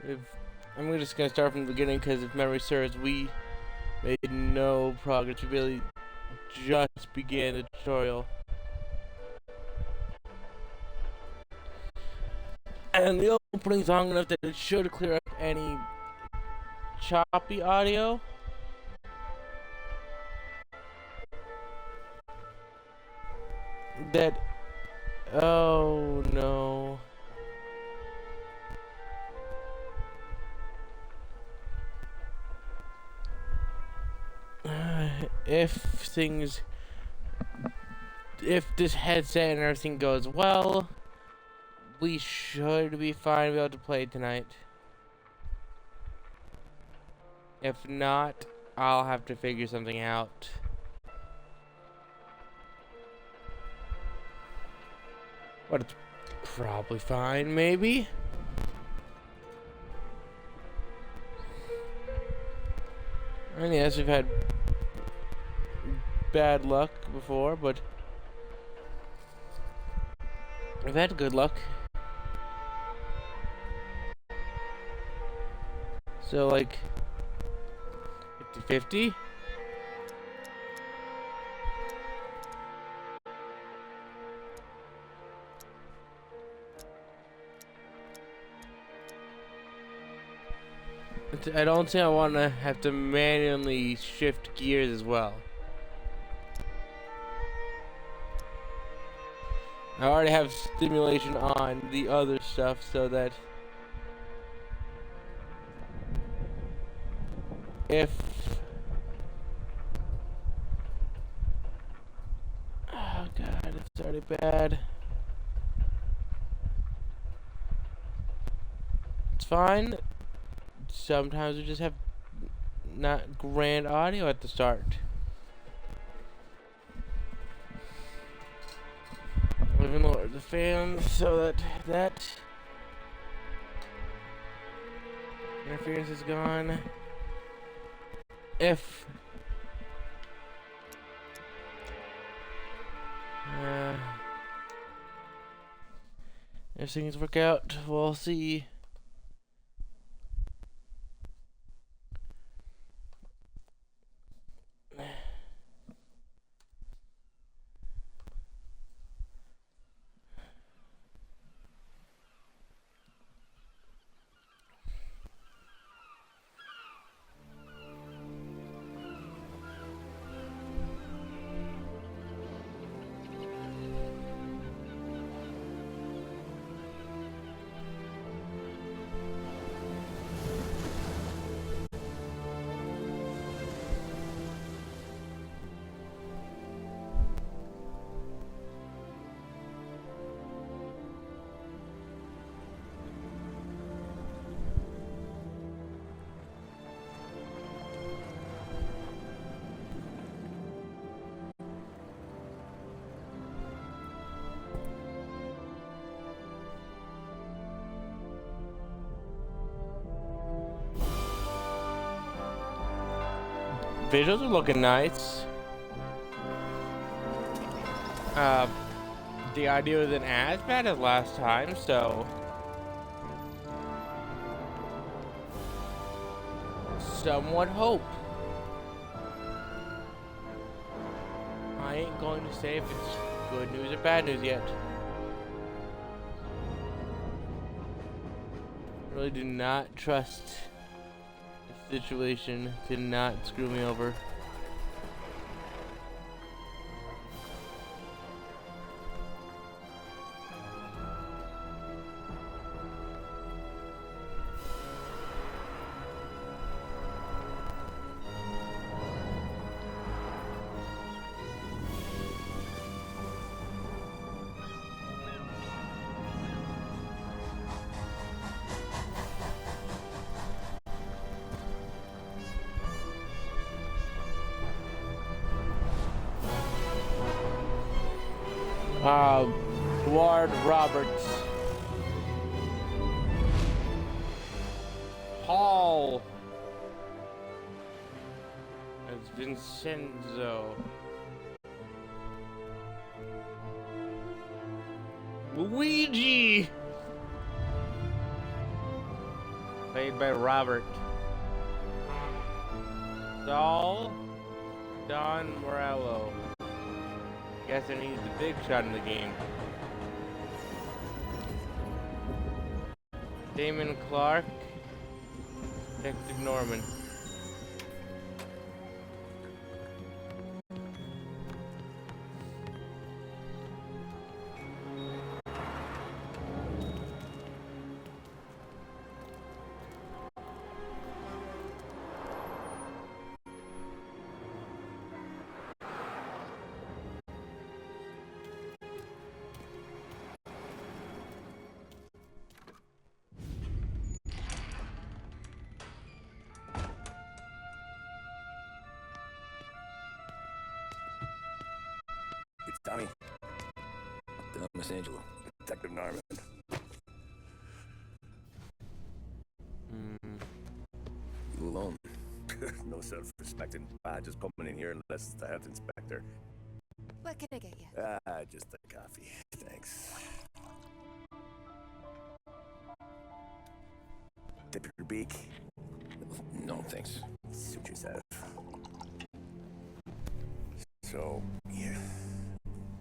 If I'm just gonna start from the beginning because if memory serves, we made no progress. We really just began the tutorial. And the opening's long enough that it should clear up any choppy audio. That... Oh no. If this headset and everything goes well, we should be fine to be able to play tonight. If not, I'll have to figure something out. But it's probably fine, maybe? And yes, we've had bad luck before, but we've had good luck. So, like, 50-50? I don't think I want to have to manually shift gears as well. I already have stimulation on the other stuff so that if... Oh god, it's already bad. It's fine. Sometimes we just have not grand audio at the start. Even lower the fan so that interference is gone. If things work out, we'll see. Visuals are looking nice. The audio isn't as bad as last time, so somewhat hope. I ain't going to say if it's good news or bad news yet. Really do not trust the situation to not screw me over. Ward Roberts. Hall. It's Vincenzo. Luigi. Played by Robert. Saul Don Morello. Guess I need the big shot in the game. Damon Clark. Detective Norman. It's Tommy. Miss Angelo. Detective Norman. You alone? No self-respecting just coming in here unless it's the health inspector. What can I get you? Just a coffee. Thanks. Dip your beak? No, thanks. Suit yourself. So, yeah.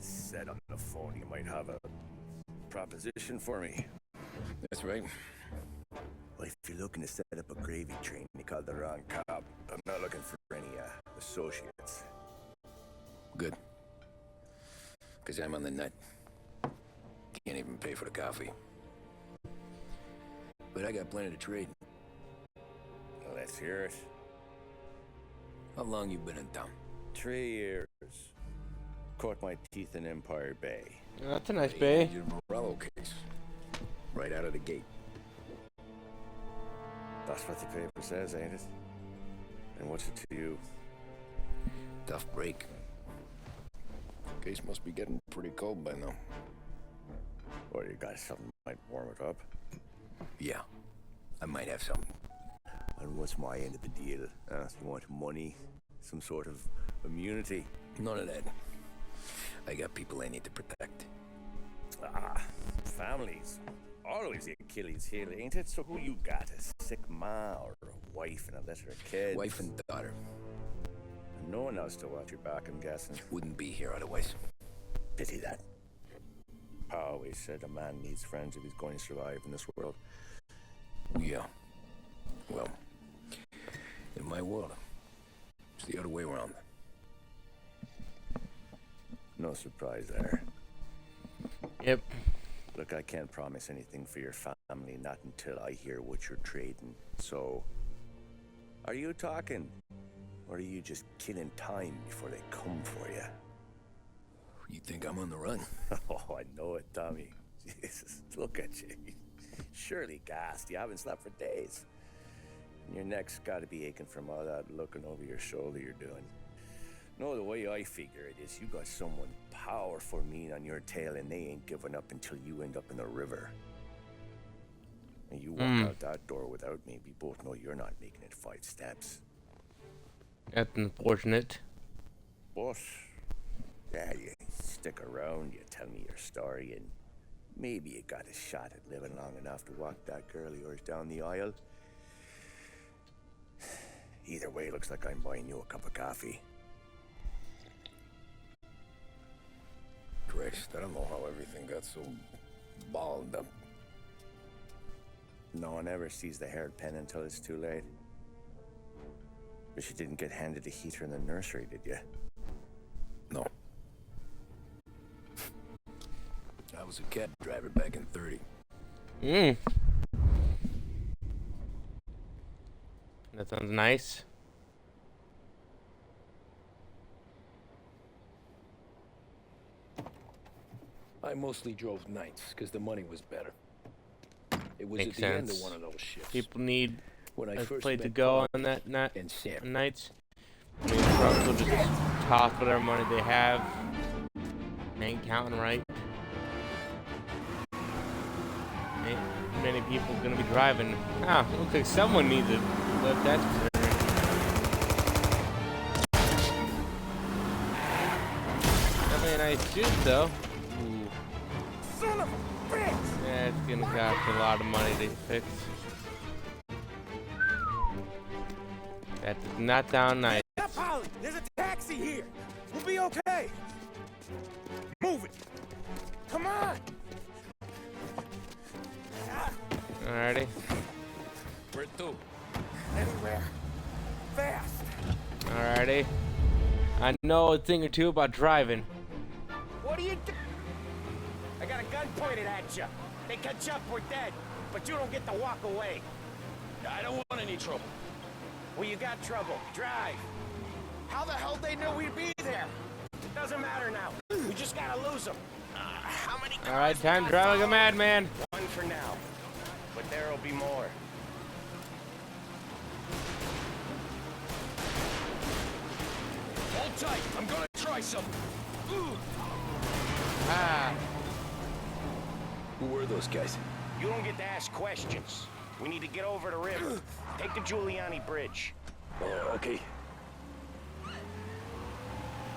Said on the phone you might have a proposition for me. That's right. Well, if you're looking to set up a gravy train, you called the wrong cop. I'm not looking for any associates. Good. Because I'm on the nut. Can't even pay for the coffee. But I got plenty to trade. Well, let's hear it. How long you been in town? 3 years. Caught my teeth in Empire Bay. Oh, that's a nice bay. Your Morello case. Right out of the gate. That's what the paper says, ain't it? And what's it to you? Tough break. Case must be getting pretty cold by now. Or you got something that might warm it up? Yeah, I might have something. And what's my end of the deal? You want money? Some sort of immunity? None of that. I got people I need to protect. Families. Always the Achilles heel, ain't it? So who you got? A sick ma or a wife and a litter of kids? Wife and daughter. No one else to watch your back, I'm guessing. Wouldn't be here otherwise. Pity that. Pa always said a man needs friends if he's going to survive in this world. Yeah. Well, in my world, it's the other way around. No surprise there. Yep. Look, I can't promise anything for your family, not until I hear what you're trading. So, are you talking? Or are you just killing time before they come for you? You think I'm on the run? Oh, I know it, Tommy. Jesus, look at you. Surely gassed. You haven't slept for days. And your neck's got to be aching from all that looking over your shoulder you're doing. No, the way I figure it is you got someone powerful mean on your tail and they ain't giving up until you end up in the river. And you walk out that door without me, we both know you're not making it 5 steps. That's unfortunate. But, yeah, you stick around, you tell me your story, and maybe you got a shot at living long enough to walk that girl of yours down the aisle. Either way, looks like I'm buying you a cup of coffee. Christ, I don't know how everything got so balled up. No one ever sees the haired pen until it's too late. But you didn't get handed a heater in the nursery, did you? No. I was a cab driver back in 30. That sounds nice. I mostly drove nights because the money was better. It was Makes at the end sense. of one of those shifts. People need when I a first place to met go Clark on that night. and Sam. Nights. I mean, trucks will just toss whatever money they have. They ain't counting right. Ain't many people gonna be driving. Looks like someone needs a lift. That's for sure. Definitely a nice suit, though. Ooh. Son of a bitch! Yeah, it's gonna cost a lot of money to fix. That does not sound nice. Stop howling! There's a taxi here! We'll be okay! Move it! Come on! Alrighty. Where to? Anywhere. Fast! Alrighty. I know a thing or two about driving. What are you doing? I got a gun pointed at you. They catch up, we're dead. But you don't get to walk away. I don't want any trouble. Well, you got trouble. Drive. How the hell they knew we'd be there? Doesn't matter now. We just gotta lose them. How many cars? Alright, time to drive like a madman. One for now. But there'll be more. Hold tight. I'm gonna try something. Ah. Who were those guys? You don't get to ask questions. We need to get over the river. Take the Giuliani Bridge. Okay.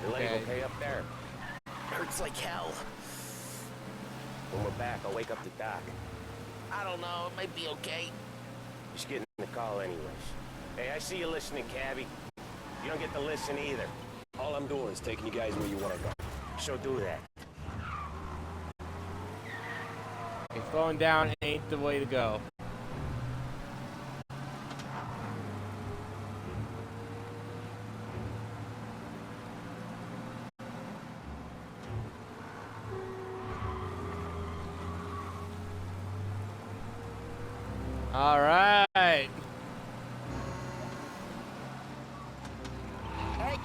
Your leg Okay. okay up there? Hurts like hell. When we're back, I'll wake up the doc. I don't know, it might be okay. Just getting the call anyways. Hey, I see you listening, cabbie. You don't get to listen either. All I'm doing is taking you guys where you want to go. So do that. Okay, slowing down ain't the way to go. All right. Hey,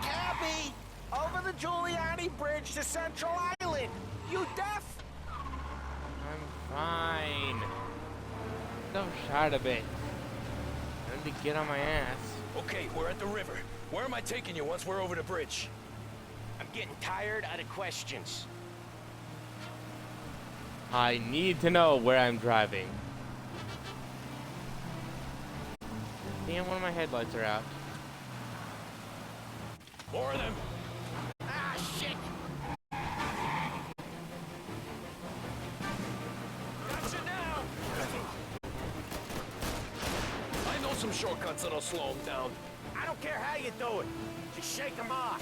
cabbie! Over the Giuliani Bridge to Central Island! You deaf? I'm fine. Don't shout a bit. I need to get on my ass. Okay, we're at the river. Where am I taking you once we're over the bridge? I'm getting tired of the questions. I need to know where I'm driving. Damn, one of my headlights are out. More of them. Ah, shit! Gotcha now. I know some shortcuts that'll slow them down. I don't care how you do it. Just shake them off.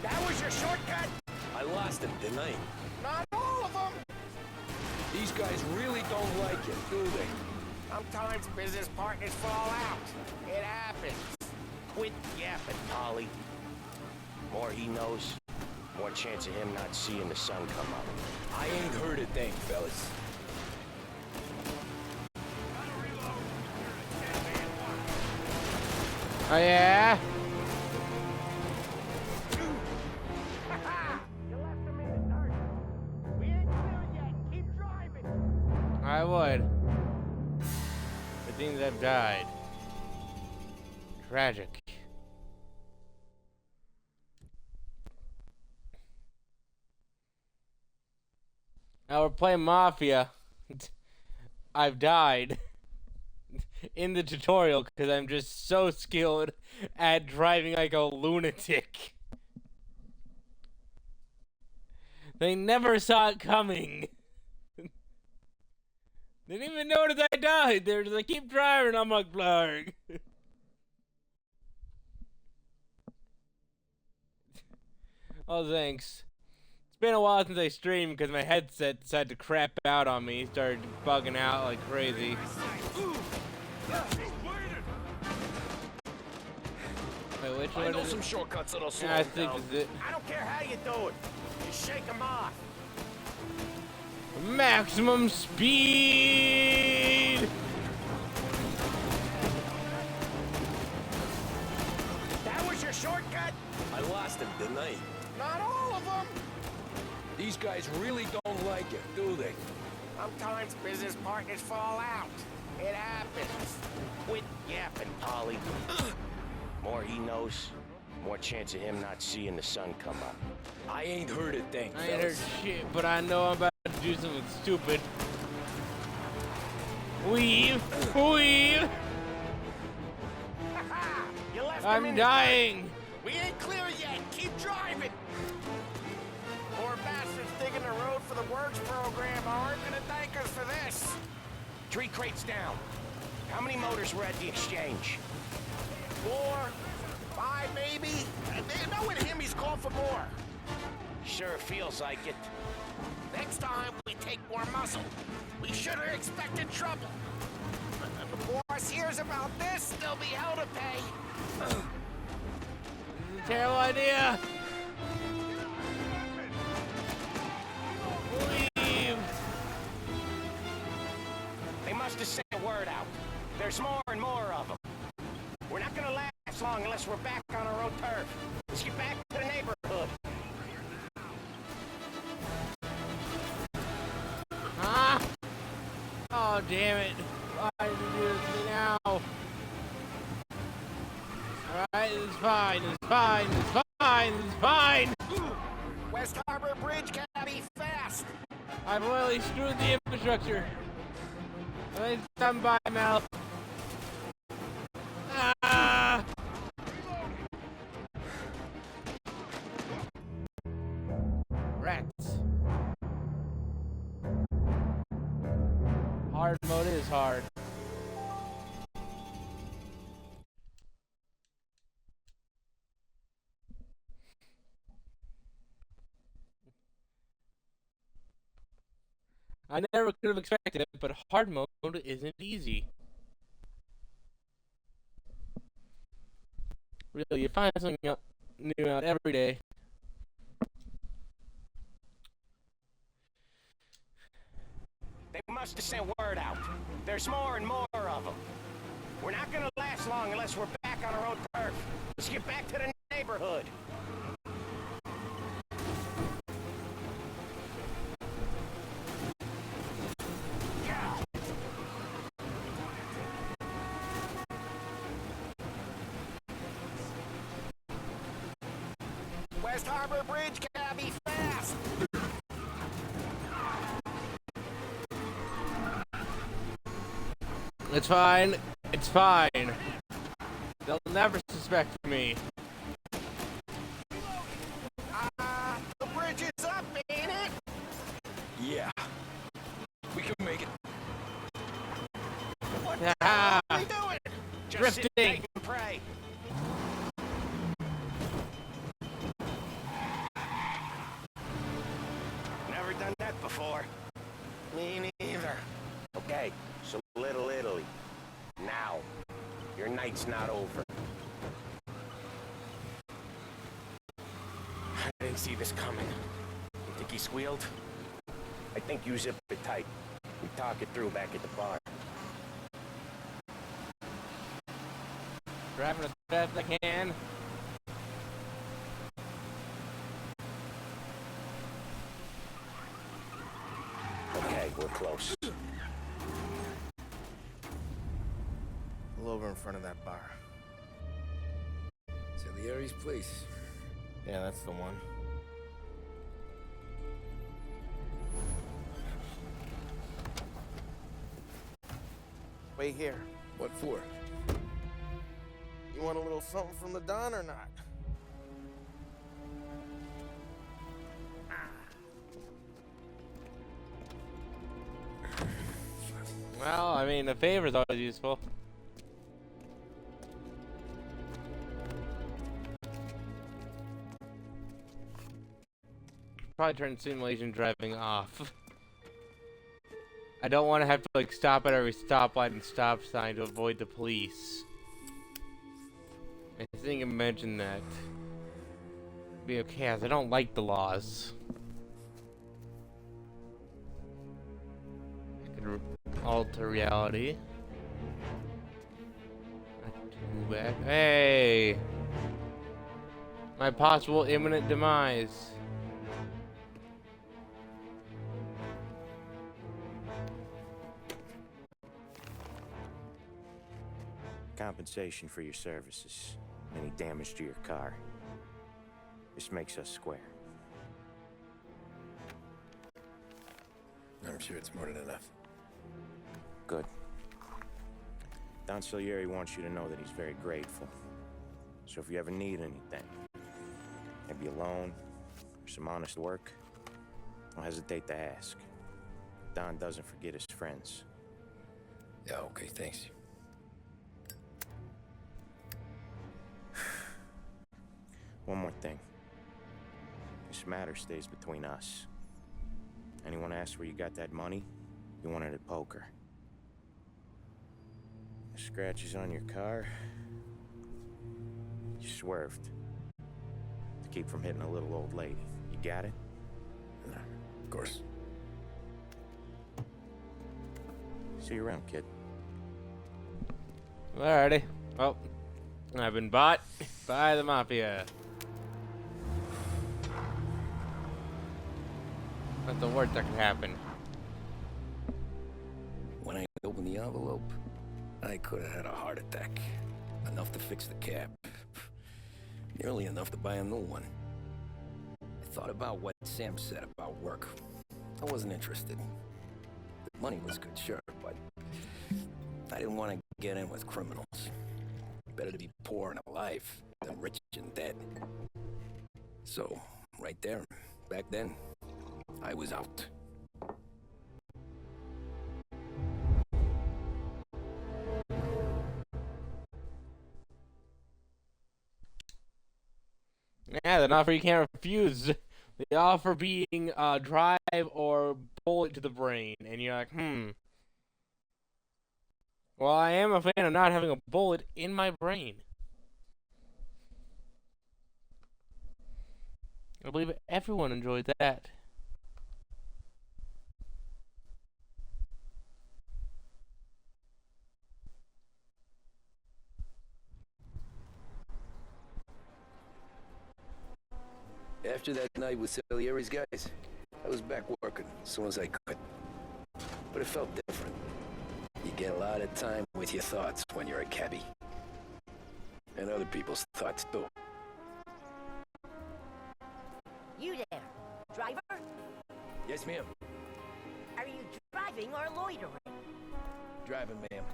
That was your shortcut? I lost him, didn't I? Not all of them. These guys really don't like it, do they? Sometimes business partners fall out. It happens. Quit yapping, Polly. More he knows, more chance of him not seeing the sun come up. I ain't heard a thing, fellas. Oh yeah? You left him in the dark. We ain't clear yet. Keep driving. I would. The things have died. Tragic. Now we're playing Mafia. I've died in the tutorial because I'm just so skilled at driving like a lunatic. They never saw it coming. They didn't even notice I died. They were just like, keep driving. I'm like, blarg. Oh, thanks. It's been a while since I streamed because my headset decided to crap out on me. It started bugging out like crazy. Wait, which I one know is some it? shortcuts that'll slow Yeah, I them think down. this is it. I don't care how you do it. Just shake them off. Maximum speed! That was your shortcut? I lost him, didn't I? Not all of them. These guys really don't like it, do they? Sometimes business partners fall out. It happens. Quit yapping, Polly. More he knows, more chance of him not seeing the sun come up. I ain't heard a thing, I ain't heard fellas. shit, but I know I'm about to do something stupid. Weave! Weave! You left him I'm in dying! We ain't clear yet. Keep driving. Poor bastards digging the road for the work this? 3 crates down. How many motors were at the exchange? 4, 5 maybe? Knowing him, he's called for more. Sure feels like it. Next time, we take more muscle. We should have expected trouble. If the boss hears about this, there'll be hell to pay. This is a terrible idea. Leave. They must have sent a word out. There's more and more of them. We're not gonna last long unless we're back on our own turf. Let's get back to the neighborhood. Huh? Oh, damn it. Why did you do this to me now? Alright, this is fine, this is fine, this is fine, this is fine! West Harbor Bridge can't be fast. I've royally screwed the infrastructure. Let me stand by, Mel. Ah! Rats. Hard mode is hard. I never could have expected it, but hard mode isn't easy. Really, you find something new out every day. They must have sent word out. There's more and more of them. We're not gonna last long unless we're back on our own turf. Let's get back to the neighborhood. West Harbor Bridge can't be fast. It's fine. It's fine. They'll never suspect me. The bridge is up, ain't it? Yeah. We can make it. What Ah, are we doing? Just sit drifting. tight and pray. Never done that before. Me neither. Okay, so Little Italy. Now, your night's not over. I didn't see this coming. You think he squealed? I think you zip it tight. We talk it through back at the bar. Driving as fast as I can. Okay, we're close. Pull over in front of that bar. Salieri's place. Yeah, that's the one. Wait here. What for? You want a little something from the Don or not? Well, I mean, a favor's always useful. Probably turn simulation driving off. I don't want to have to like stop at every stoplight and stop sign to avoid the police. I think I mentioned that. Be okay, as I don't like the laws. I could alter reality. Not too bad. Hey! My possible imminent demise. Compensation for your services. Any damage to your car. This makes us square. I'm sure it's more than enough. Good. Don Salieri wants you to know that he's very grateful. So if you ever need anything, maybe a loan or some honest work, don't hesitate to ask. Don doesn't forget his friends. Yeah, okay, thanks. One more thing. This matter stays between us. Anyone asks where you got that money, you won it at poker. The scratches on your car, you swerved to keep from hitting a little old lady. You got it? Of course. See you around, kid. Alrighty. Well, I've been bought by the mafia. That's the worst that could happen. When I opened the envelope, I could have had a heart attack. Enough to fix the cab. Nearly enough to buy a new one. I thought about what Sam said about work. I wasn't interested. The money was good, sure, but I didn't want to get in with criminals. Better to be poor and alive than rich and dead. So, right there, back then, I was out. Yeah, an offer you can't refuse. The offer being drive or bullet to the brain. And you're like, Well, I am a fan of not having a bullet in my brain. I believe everyone enjoyed that. After that night with Salieri's guys, I was back working as soon as I could. But it felt different. You get a lot of time with your thoughts when you're a cabbie. And other people's thoughts, too. You there, driver? Yes, ma'am. Are you driving or loitering? Driving, ma'am.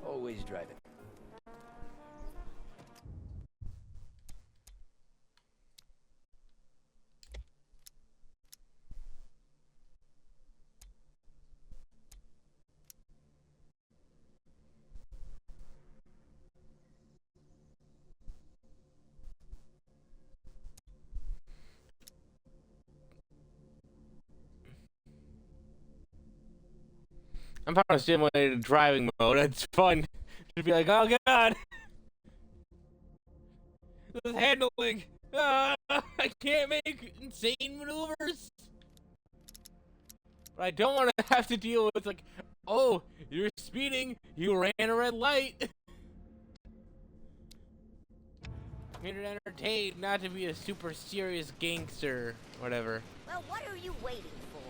Always driving. I'm part of simulated driving mode. It's fun to be like, oh god, this handling. I can't make insane maneuvers. But I don't want to have to deal with like, oh, you're speeding. You ran a red light. I'm here to entertain, not to be a super serious gangster, whatever. Well, what are you waiting for?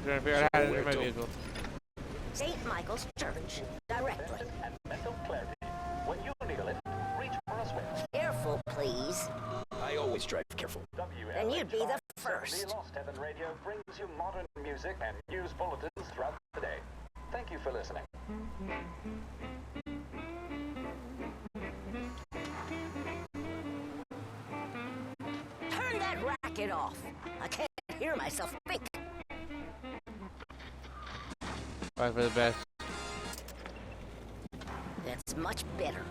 Trying to figure out how to enter my vehicle. St. Michael's Church, directly. And mental clarity. When you feel it, reach for a switch. Careful, please. I always drive careful. Then you'd be the first. The Lost Heaven Radio brings you modern music and news bulletins throughout the day. Thank you for listening. Turn that racket off. I can't hear myself think. Try for the best. That's much better.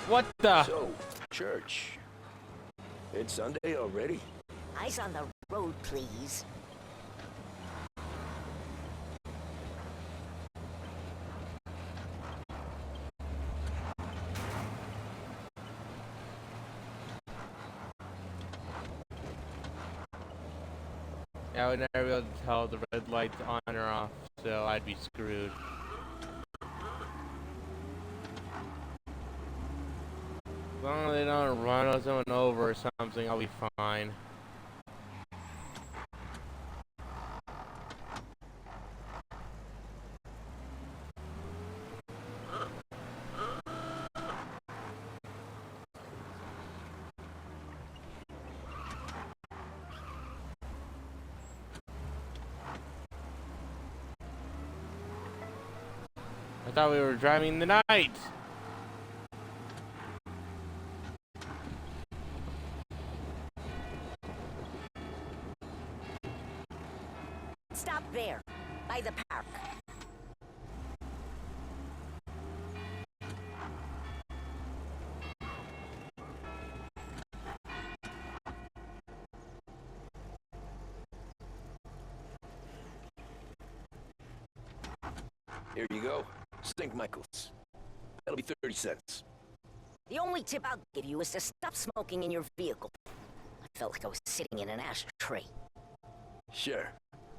What the? So, church. It's Sunday already? Eyes on the road, please. Yeah, I would never be able to tell the red light's on or off, so I'd be screwed. As long as they don't run someone over or something, I'll be fine. I thought we were driving the night. stop there, by the park. Here you go. St. Michael's. That'll be 30 cents. The only tip I'll give you is to stop smoking in your vehicle. I felt like I was sitting in an ashtray. Sure.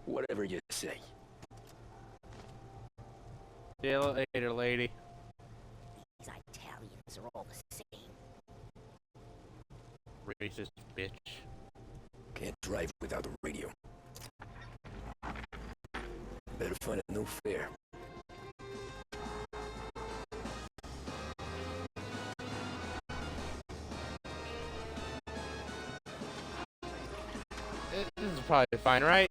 Whatever you say. See you later, lady. These Italians are all the same. Racist bitch. Can't drive without the radio. Better find a new fare. This is probably fine, right?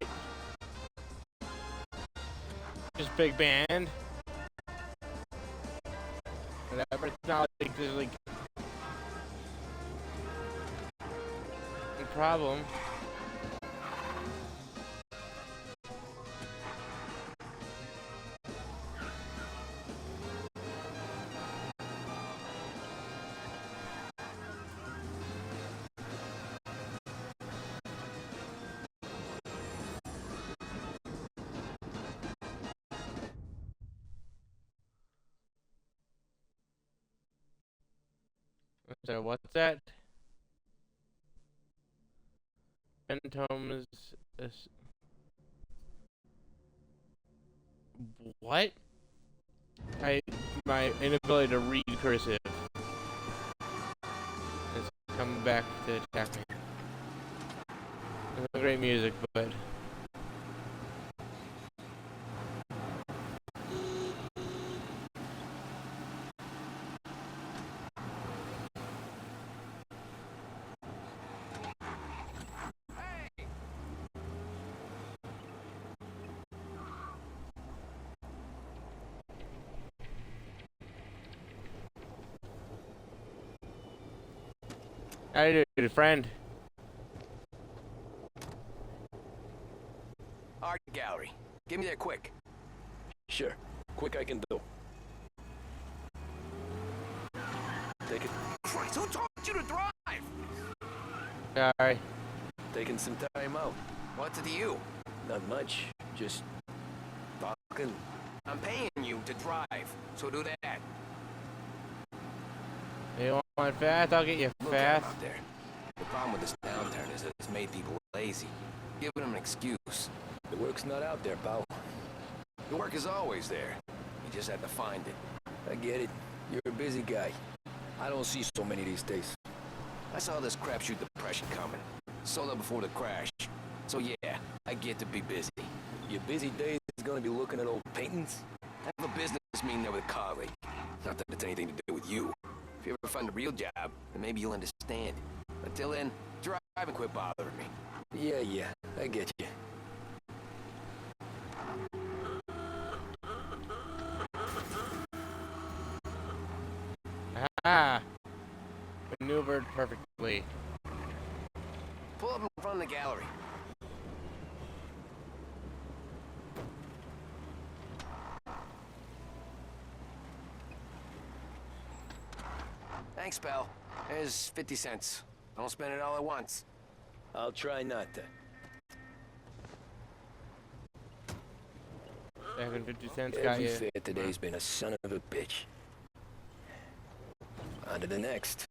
Just big band. Whatever. It's not like there's like a problem. So what's that? Phantoms. What? My inability to read cursive is coming back to attack me. It's great music, but how you doing, friend? Art gallery. Give me that quick. Sure. Quick I can do. Take it. Christ, who told you to drive? Sorry. Taking some time out. What's it to you? Not much. Just talking. I'm paying you to drive, so do that. You want fast? I'll get you Look at 'em fast. out there. The problem with this downturn is that it's made people lazy. Giving them an excuse. the work's not out there, pal. The work is always there. You just have to find it. I get it. You're a busy guy. I don't see so many these days. I saw this crapshoot depression coming. Sold up before the crash. So yeah, I get to be busy. Your busy days is gonna be looking at old paintings? I have a business meeting there with a colleague. Not that it's anything to do with you. If you ever find a real job, then maybe you'll understand. Until then, drive and quit bothering me. Yeah, I get you. Ah! Maneuvered perfectly. Pull up in front of the gallery. Thanks, pal. There's 50 cents. Don't spend it all at once. I'll try not to. Having 50 cents got Every you. fair today's been a son of a bitch. On to the next.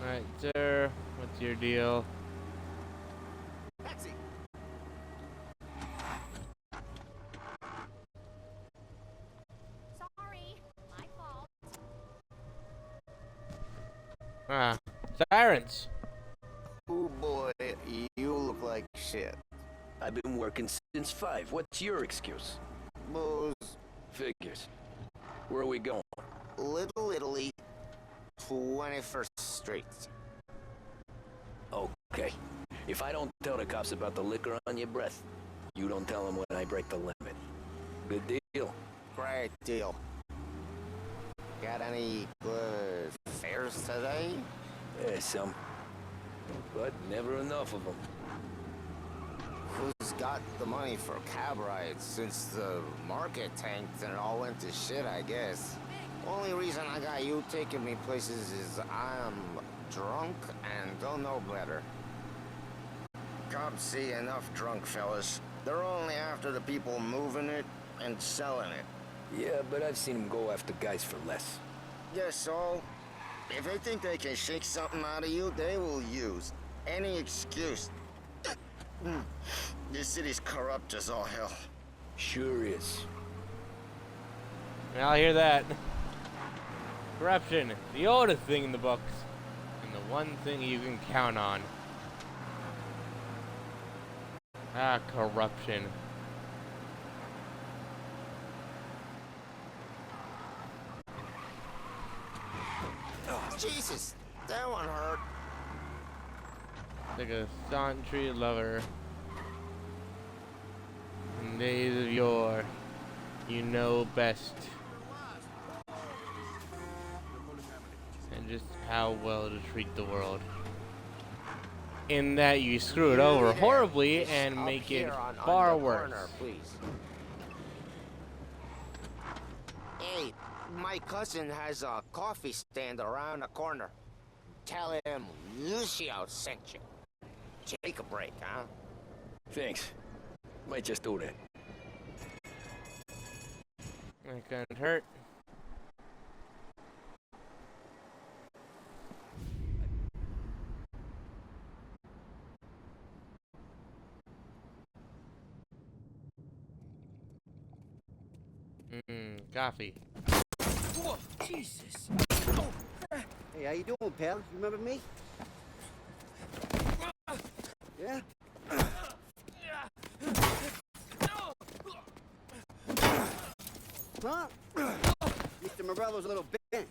Alright, sir. What's your deal? Taxi. Sorry, my fault. Ah, sirens. Oh boy, you look like shit. I've been working since 5. What's your excuse? Booze, Figures. Where are we going? Little Italy, 21st Street. Okay. If I don't tell the cops about the liquor on your breath, you don't tell them when I break the limit. Good deal. Great deal. Got any good fares today? Yeah, some. But never enough of them. Who's got the money for cab rides since the market tanked and it all went to shit, I guess? Only reason I got you taking me places is I'm drunk and don't know better. Cops see enough drunk fellas. They're only after the people moving it and selling it. Yeah, but I've seen them go after guys for less. Yes, so if they think they can shake something out of you, they will use any excuse. This city's corrupt as all hell. Sure is. I'll hear that. Corruption, the oldest thing in the books, and the one thing you can count on. Ah, corruption. Oh, Jesus, that one hurt. Like a staunch lover. In days of yore, you know best. And just how well to treat the world. In that you screw it over horribly and make it far worse. Please. Hey, my cousin has a coffee stand around the corner. Tell him Lucio sent you. Take a break, huh? Thanks. Might just do that. That couldn't hurt. Coffee. Whoa, Jesus. Oh. Hey, how you doing, pal? You remember me? Yeah? Huh? Mr. Morello's a little bent.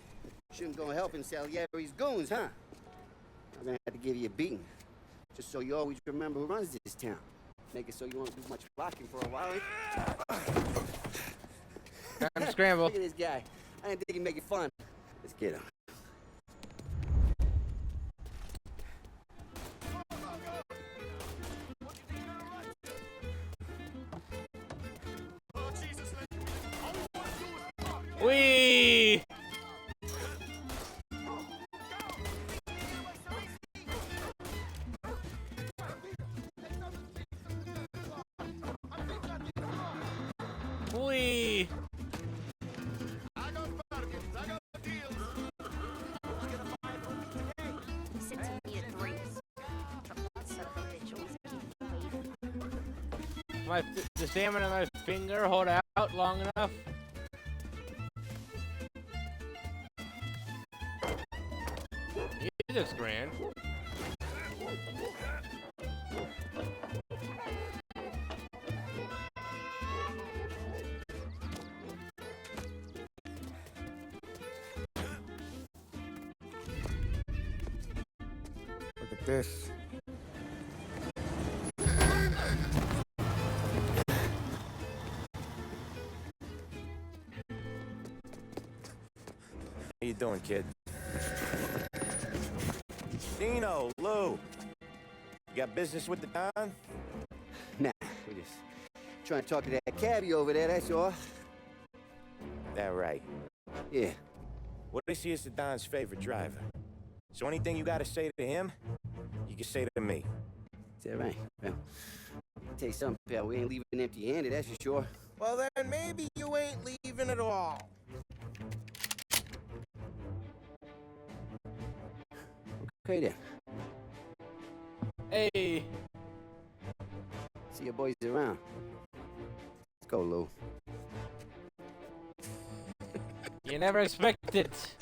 Shouldn't go helping Salieri's goons, huh? I'm gonna have to give you a beating. Just so you always remember who runs this town. Make it so you won't do much flocking for a while. Time to scramble. Look at this guy. I didn't think he'd make it fun. Let's get him. Whee! Whee! The salmon on my finger hold out long enough. He looks grand. Look at this. How you doing, kid? Dino, Lou. You got business with the Don? Nah, we're just trying to talk to that cabbie over there, that's all. That right. Yeah. What I see is the Don's favorite driver. So anything you gotta say to him, you can say to me. Is that right? Well, I'll tell you something, pal. We ain't leaving empty-handed, that's for sure. Well, then maybe you ain't leaving at all. Okay, then. Hey! See your boys around. Let's go, Lou. You never expect it.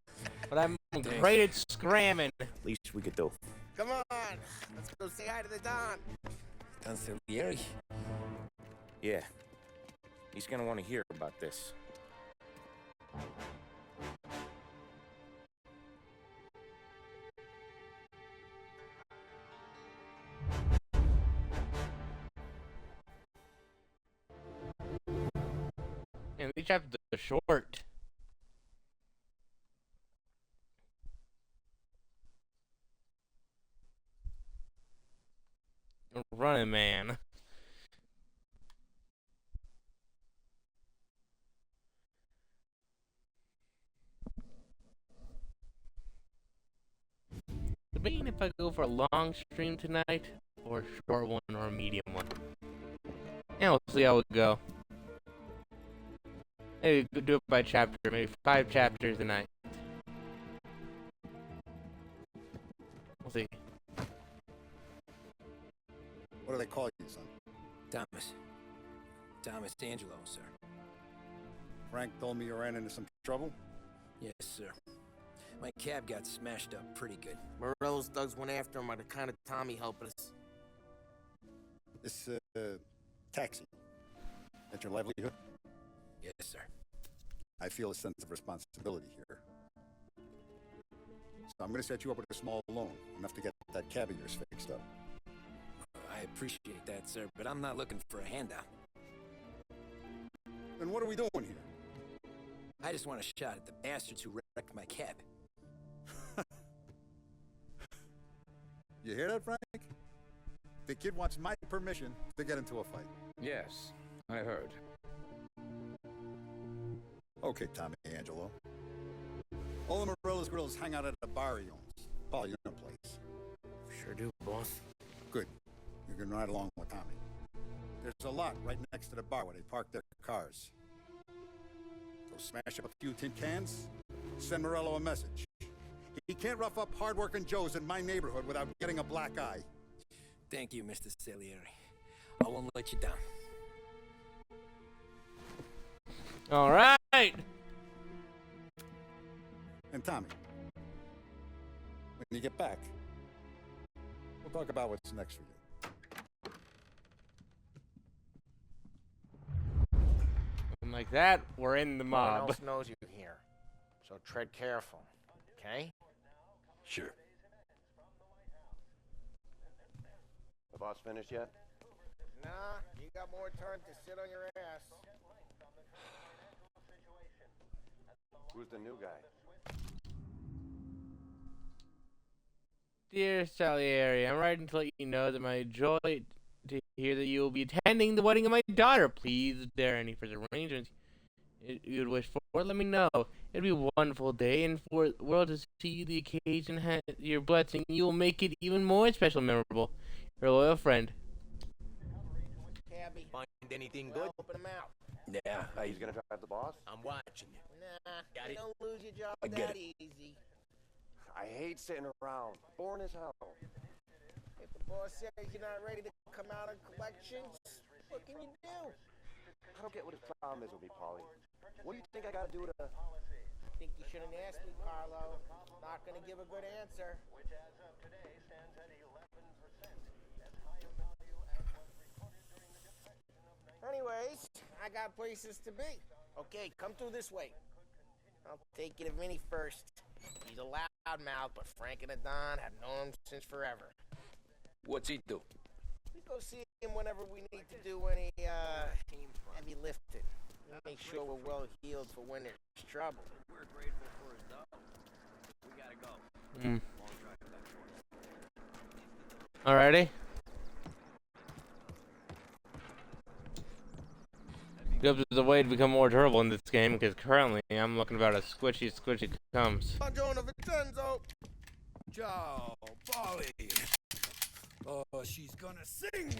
But I'm great at scramming. Least we could do. Come on, let's go say hi to the Don. Don Salieri? Yeah. He's gonna want to hear about this. And each have the short. debating if I go for a long stream tonight or a short one or a medium one. And we'll see how it go. Maybe do it by chapter, maybe 5 chapters a night. We'll see. What do they call you, son? Thomas. Thomas D'Angelo, sir. Frank told me you ran into some trouble? Yes, sir. My cab got smashed up pretty good. Morello's thugs went after him by the kind of Tommy helping us. This, taxi. That's your livelihood? Yes, sir. I feel a sense of responsibility here. So I'm gonna set you up with a small loan, enough to get that cab of yours fixed up. I appreciate that, sir, but I'm not looking for a handout. Then what are we doing here? I just want a shot at the bastards who wrecked my cab. You hear that, Frank? The kid wants my permission to get into a fight. Yes, I heard. Okay, Tommy Angelo. All the Morello's girls hang out at a bar he owns. Paul, you know the place. Sure do, boss. Good. You can ride along with Tommy. There's a lot right next to the bar where they park their cars. Go smash up a few tin cans, send Morello a message. He can't rough up hard-working Joes in my neighborhood without getting a black eye. Thank you, Mr. Salieri. I won't let you down. All right. And Tommy, when you get back, we'll talk about what's next for you. And like that, we're in the No one mob. else knows you're here, so tread careful, okay? Sure. The boss finished yet? Nah, you got more time to sit on your ass. Who's the new guy? Dear Salieri, I'm writing to let you know that my joy to hear that you will be attending the wedding of my daughter. Please, if there are any further arrangements you'd wish for, let me know. It'd be a wonderful day, and for the world to see the occasion has your blessing, you will make it even more special and memorable. Your loyal friend. Cabby, Find anything good? open him out. Yeah, He's gonna drive the boss? I'm watching you. Nah, Got you it. don't lose your job I get that it. easy. I hate sitting around. Boring as hell. If the boss says you're not ready to come out on collections, what can you do? I don't get what his problem is with me, Paulie. What do you think I gotta do to... I think you shouldn't ask me, Carlo. Not gonna give a good answer. Anyways, I got places to be. Okay, come through this way. I'll take you to Vinny first. He's a loudmouth, but Frank and the Don have known him since forever. What's he do? We go see him whenever we need to do any, heavy lifting. Make sure we're well healed for when there's trouble. We're grateful for his dog. We gotta go. Alrighty. Hope there's a way to become more durable in this game, because currently I'm looking about as squishy comes. Buongiorno, Vincenzo! Ciao, Polly. Oh, she's gonna sing.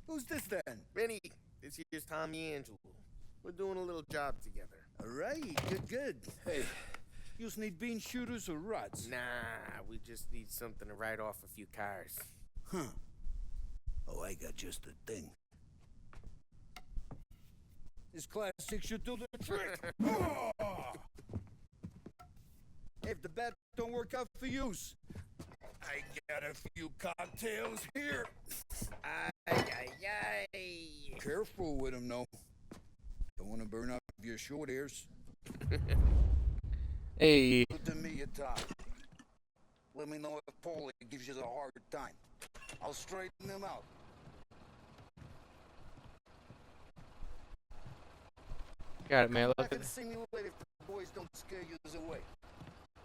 Who's this then? Vinny, this here's Tommy Angelo. We're doing a little job together. All right, good. Hey, you need bean shooters or rods? Nah, we just need something to write off a few cars. Huh. Oh, I got just the thing. This classic should do the trick. Oh! If the bet don't work out for yous, I got a few cocktails here. Ay. Careful with them, though. Don't want to burn up your short hairs. Hey. Good to meet you, Tom. Let me know if Paulie gives you a hard time. I'll straighten him out. Got it, man. I Look can at simulate if the boys don't scare you away.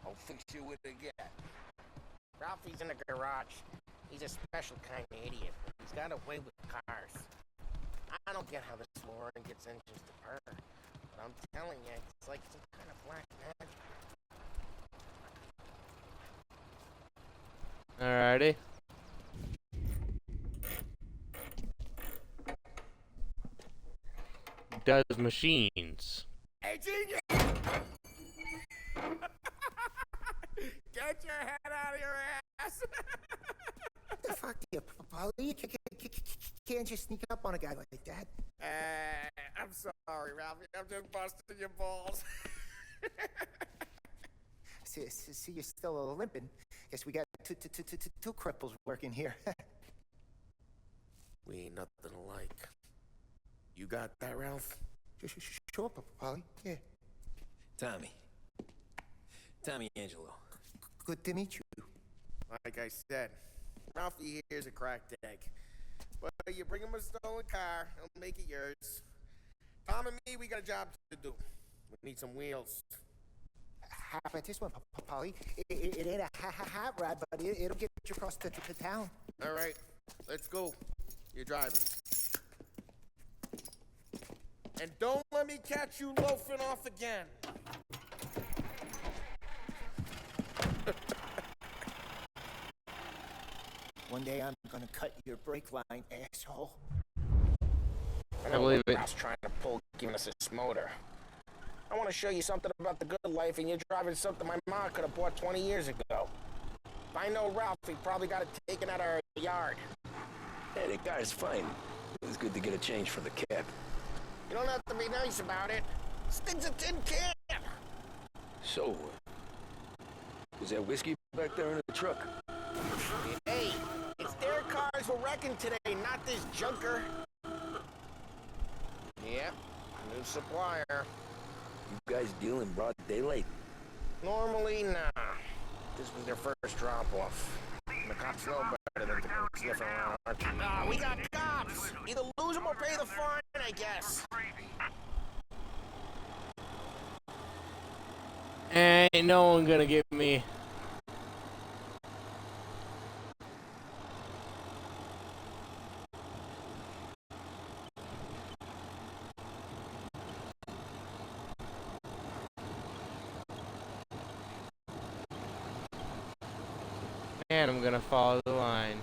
I'll fix you with a gat. Ralphie's in the garage. He's a special kind of idiot. He's got a way with cars. I don't get how this Lauren gets engines to purr. But I'm telling you, it's like some kind of black magic. Alrighty. Does machines. Hey, genius! Get your head out of your ass! What the fuck, you, Polly? You can't just sneak up on a guy like that. I'm sorry, Ralphie. I'm just busting your balls. See, you're still limping. Guess we got two cripples working here. We ain't nothing alike. You got that, Ralph? Sure, Polly. Yeah. Tommy Angelo. Good to meet you. Like I said, Ralphie here's a cracked egg. But you bring him a stolen car, he'll make it yours. Tom and me, we got a job to do. We need some wheels. How about this one, Polly? It ain't a hot rod, but it'll get you across to town. All right, let's go. You're driving. And don't let me catch you loafing off again. One day I'm gonna cut your brake line, asshole. I believe it. Ralph's trying to pull, giving us this motor. I want to show you something about the good life, and you're driving something my mom could have bought 20 years ago. If I know Ralph, he probably got it taken out of our yard. Hey, the car's fine. It was good to get a change for the cab. You don't have to be nice about it. This thing's a tin can. So, was there whiskey back there in the truck? Hey, it's their cars we're wrecking today, not this junker. Yep, new supplier. You guys deal in broad daylight? Normally, nah. This was their first drop-off. The cops know better than to come sniffing around our team. Ah, we got cops! Either lose them or pay the fine, I guess. Ain't no one gonna give me. And I'm gonna follow the line.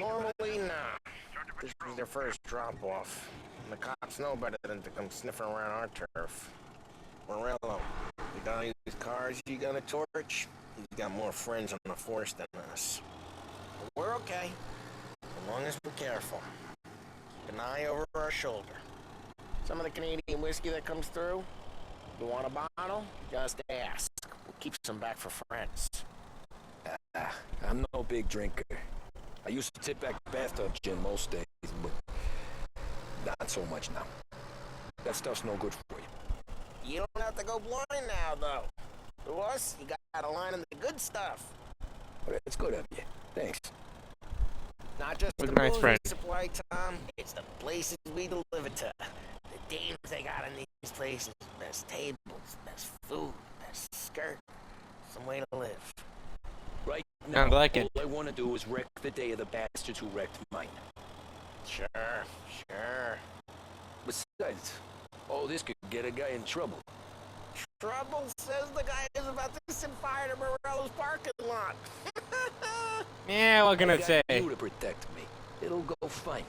Normally, nah. This was their first drop-off. The cops know better than to come sniffing around our turf. Morello, the guy whose cars you gonna torch, he's got more friends on the force than us. But we're okay, as long as we're careful. Keep an eye over our shoulder. Some of the Canadian whiskey that comes through, you want a bottle? Just ask. We'll keep some back for friends. I'm no big drinker. I used to tip back bathtub gin most days, but not so much now. That stuff's no good for you. You don't have to go blind now, though. To us, you got a line of the good stuff. But it's good of you. Thanks. Not just With the nice booze friend. we supply, Tom. It's the places we deliver to. The dames they got in these places. Best tables, best food, best skirt. Some way to live. Right now, Sounds like it. all I want to do is wreck the day of the bastards who wrecked mine. Sure. Besides, all this could get a guy in trouble. Trouble says the guy is about to set fire to Morello's parking lot. Yeah, what can I got say? you to protect me. It'll go fine.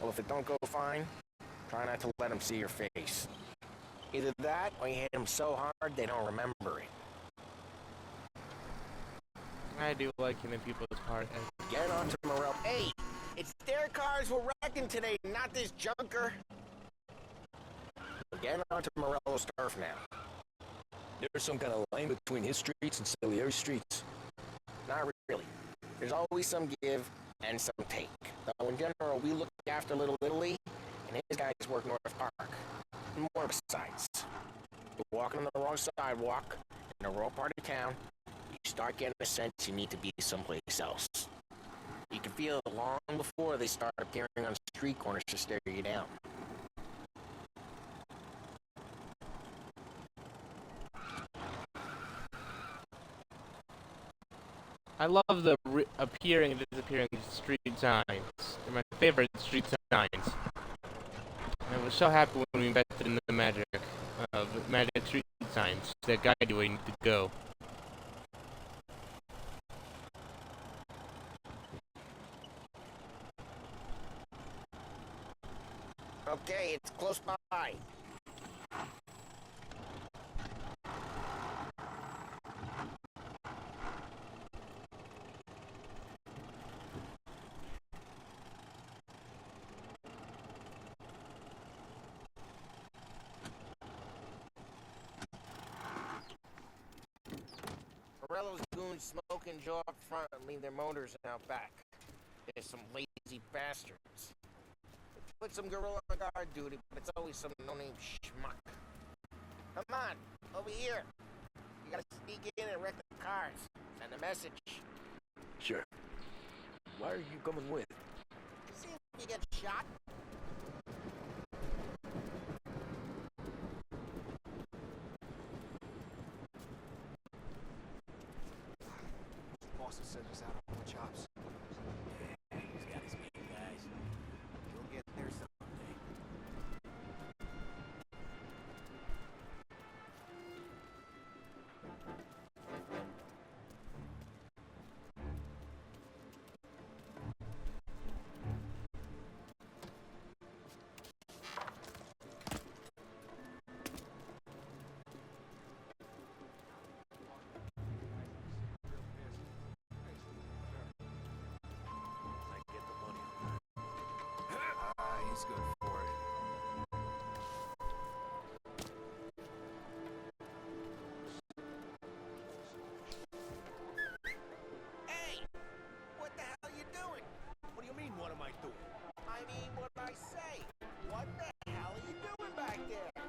Well, if it don't go fine, try not to let them see your face. Either that, or you hit them so hard they don't remember it. I do like hitting people's heart. Get on to Morello. Hey, it's their cars we're wrecking today, not this junker. Get on to Morello's turf now. There's some kind of line between his streets and Salieri's streets. Not really. There's always some give and some take. Though in general, we look after Little Italy, and his guys work North Park. And more besides. You're walking on the wrong sidewalk, in the wrong part of town, you start getting a sense you need to be someplace else. You can feel it long before they start appearing on street corners to stare you down. I love the appearing and disappearing street signs. They're my favorite street signs. I was so happy when we invested in the magic of magic street signs that guide you where you need to go. Okay, it's close by. Morello's goons smoke and Joe up front and leave their motors out back. There's some lazy bastards. They put some gorilla on guard duty, but it's always some no-name schmuck. Come on, over here. You gotta sneak in and wreck the cars. Send a message. Sure. Why are you coming with? See if you get shot. Boss has sent us out on the chops. He's got his main guys. We'll get there someday. He's good for it. Hey! What the hell are you doing? What do you mean, what am I doing? I mean what I say. What the hell are you doing back there?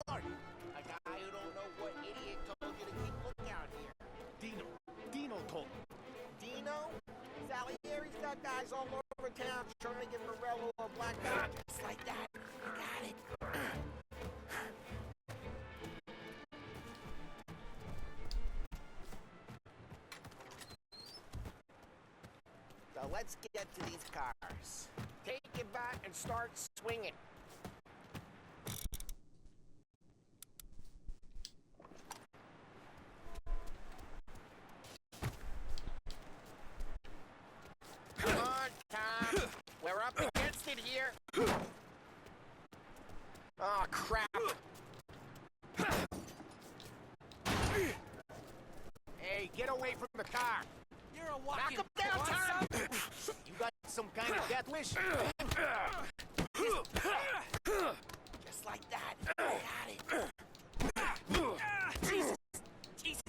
What? A guy who don't know what idiot told you to keep lookout here. Dino told me. Dino? Salieri's got guys all over town trying to get Morello a black dot. Just like that. You got it. So let's get to these cars. Take it back and start swinging. Come on, Tom. We're up against it here. Oh, crap. Hey, get away from the car. You're a walking... Knock him down, Tom. You got some kind of death wish? Just like that. Got it. Jesus.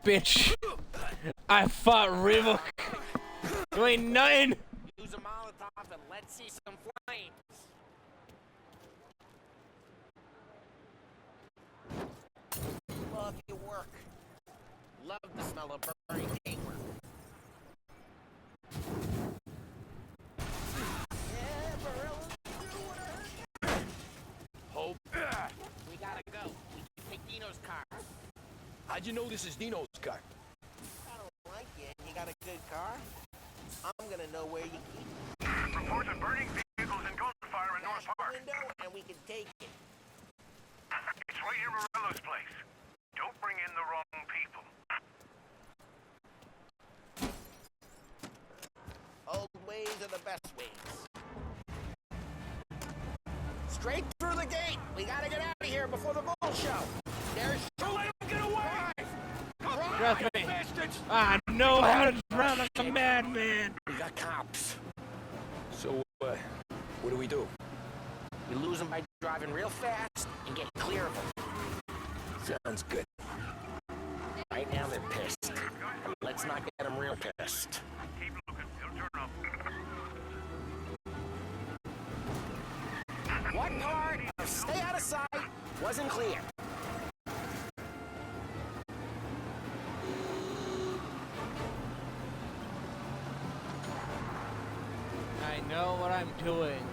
Bitch! I fought River. You ain't nothing. Use a Molotov and let's see some flames. Love your work. Love the smell of burning paper. Yeah, Morello, you wanna hurt? Hope. We gotta go. We can take Dino's car. How'd you know this is Dino's car? I don't like it. You got a good car? I'm gonna know where you keep it. Reports of burning vehicles and gunfire in North Smash the Park. window and we can take it. It's right near Morello's place. Don't bring in the wrong people. Old ways are the best ways. Straight through the gate. We gotta get out of here before the bull show. There's... Don't let him get away! Trust me. I know how to drive like a madman. We got cops. So, what do we do? We lose them by driving real fast and get clear of them. Sounds good. Right now they're pissed. Let's not get them real pissed. Keep looking. They'll turn up. What part of stay out of sight wasn't clear? I know what I'm doing.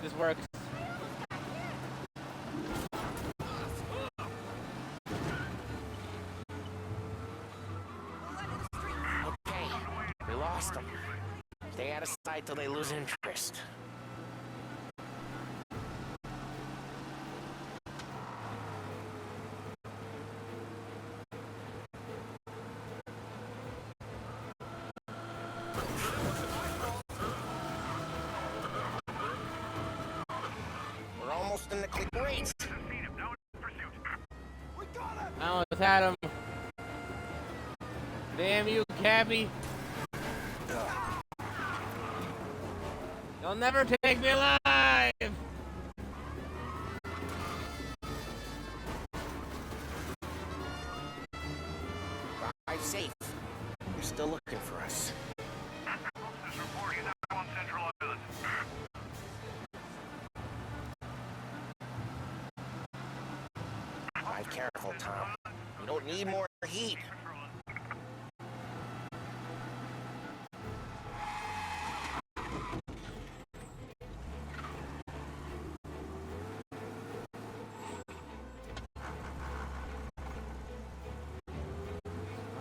this works. Okay, we lost them. Stay out of sight till they lose interest. We're almost in the clear race. I almost had him. Damn you, Cappy. You'll never take me alive! Drive safe. They're still looking for us. Officers reporting now on Central Island. Drive careful, Tom. You don't need more heat.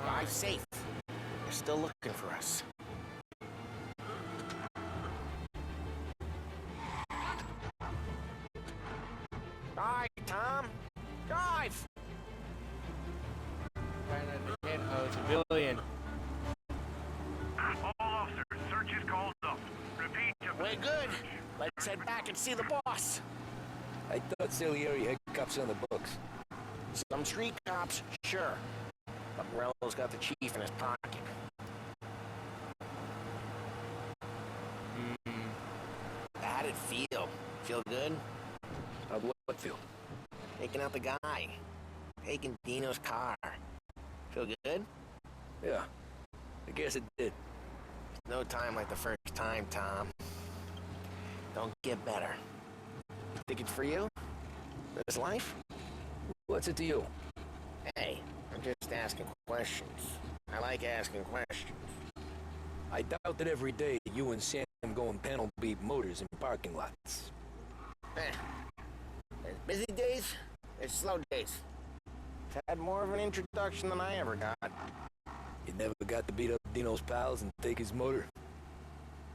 Drive safe. They're still looking for us. Drive, Tom. Drive! Trying to hit a civilian. All officers, search is called up. Repeat. We're good. Let's head back and see the boss. I thought Salieri had cops on the books. Some street cops, sure. But Morello's got the chief in his pocket. How'd it feel? Feel good? How'd what feel? Taking out the guy. Taking Dino's car. Feel good? Yeah, I guess it did. No time like the first time, Tom. Don't get better. Think it's for you? For this life? What's it to you? Hey, I'm just asking questions. I like asking questions. I doubt that every day you and Sam go and panel beat motors in parking lots. There's busy days, there's slow days. It's had more of an introduction than I ever got. You never got to beat up Dino's pals and take his motor?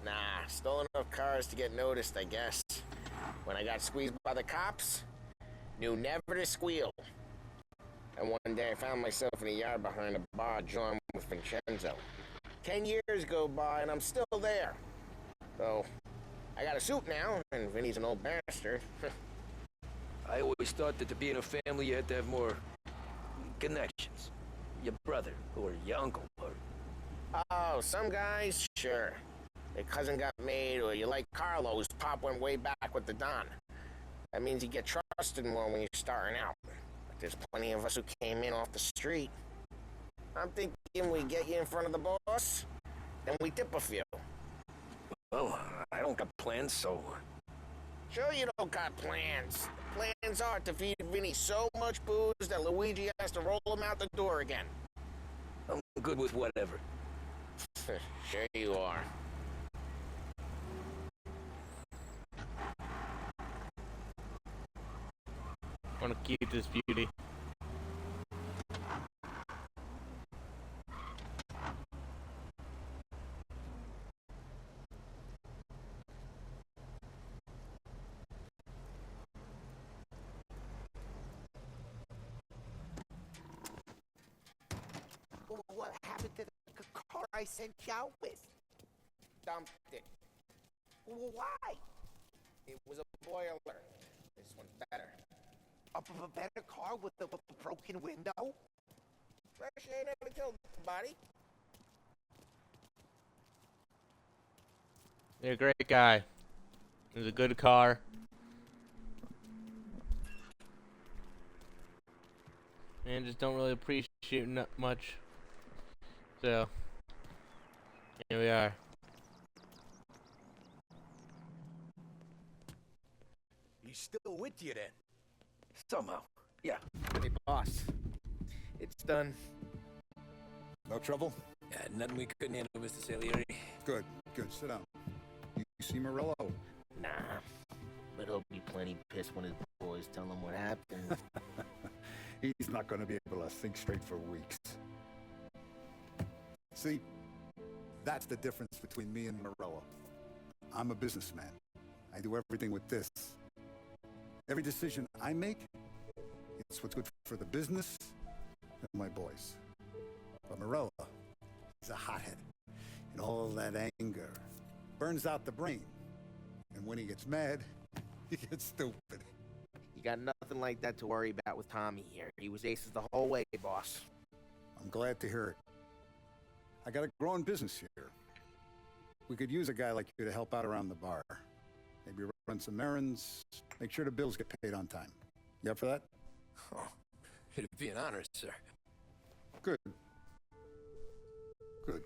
Nah, stole enough cars to get noticed, I guess. When I got squeezed by the cops, knew never to squeal. And one day I found myself in a yard behind a bar joined with Vincenzo. 10 years go by and I'm still there. So, I got a suit now, and Vinny's an old bastard. I always thought that to be in a family you had to have more connections. Your brother, or your uncle, or... Oh, some guys, sure. Their cousin got made, or you like Carlos, Pop went way back with the Don. That means you get trusted more when you're starting out. But there's plenty of us who came in off the street. I'm thinking we get you in front of the boss, then we tip a few. Well, I don't got plans, so... Sure you don't got plans. Plans are to feed Vinny so much booze that Luigi has to roll him out the door again. I'm good with whatever. Sure you are. I want to keep this beauty. What happened to the car I sent you out with? Dumped it. Why? It was a boiler. This one's better. A better car with the broken window? Fresh ain't never killed nobody. You're a great guy. It was a good car. And just don't really appreciate much. So, here we are. He's still with you then? Somehow, yeah. Hey, boss. It's done. No trouble? Yeah, nothing we couldn't handle, Mr. Salieri. Good, good. Sit down. You see Morello? Nah. he'll be plenty pissed when his boys tell him what happened. He's not going to be able to think straight for weeks. See, that's the difference between me and Morello. I'm a businessman. I do everything with this. Every decision I make, it's what's good for the business and my boys. But Morello, he's a hothead. And all that anger burns out the brain. And when he gets mad, he gets stupid. You got nothing like that to worry about with Tommy here. He was aces the whole way, boss. I'm glad to hear it. I got a growing business here. We could use a guy like you to help out around the bar. Maybe run some errands, make sure the bills get paid on time. You up for that? Oh, it'd be an honor, sir. Good. Good.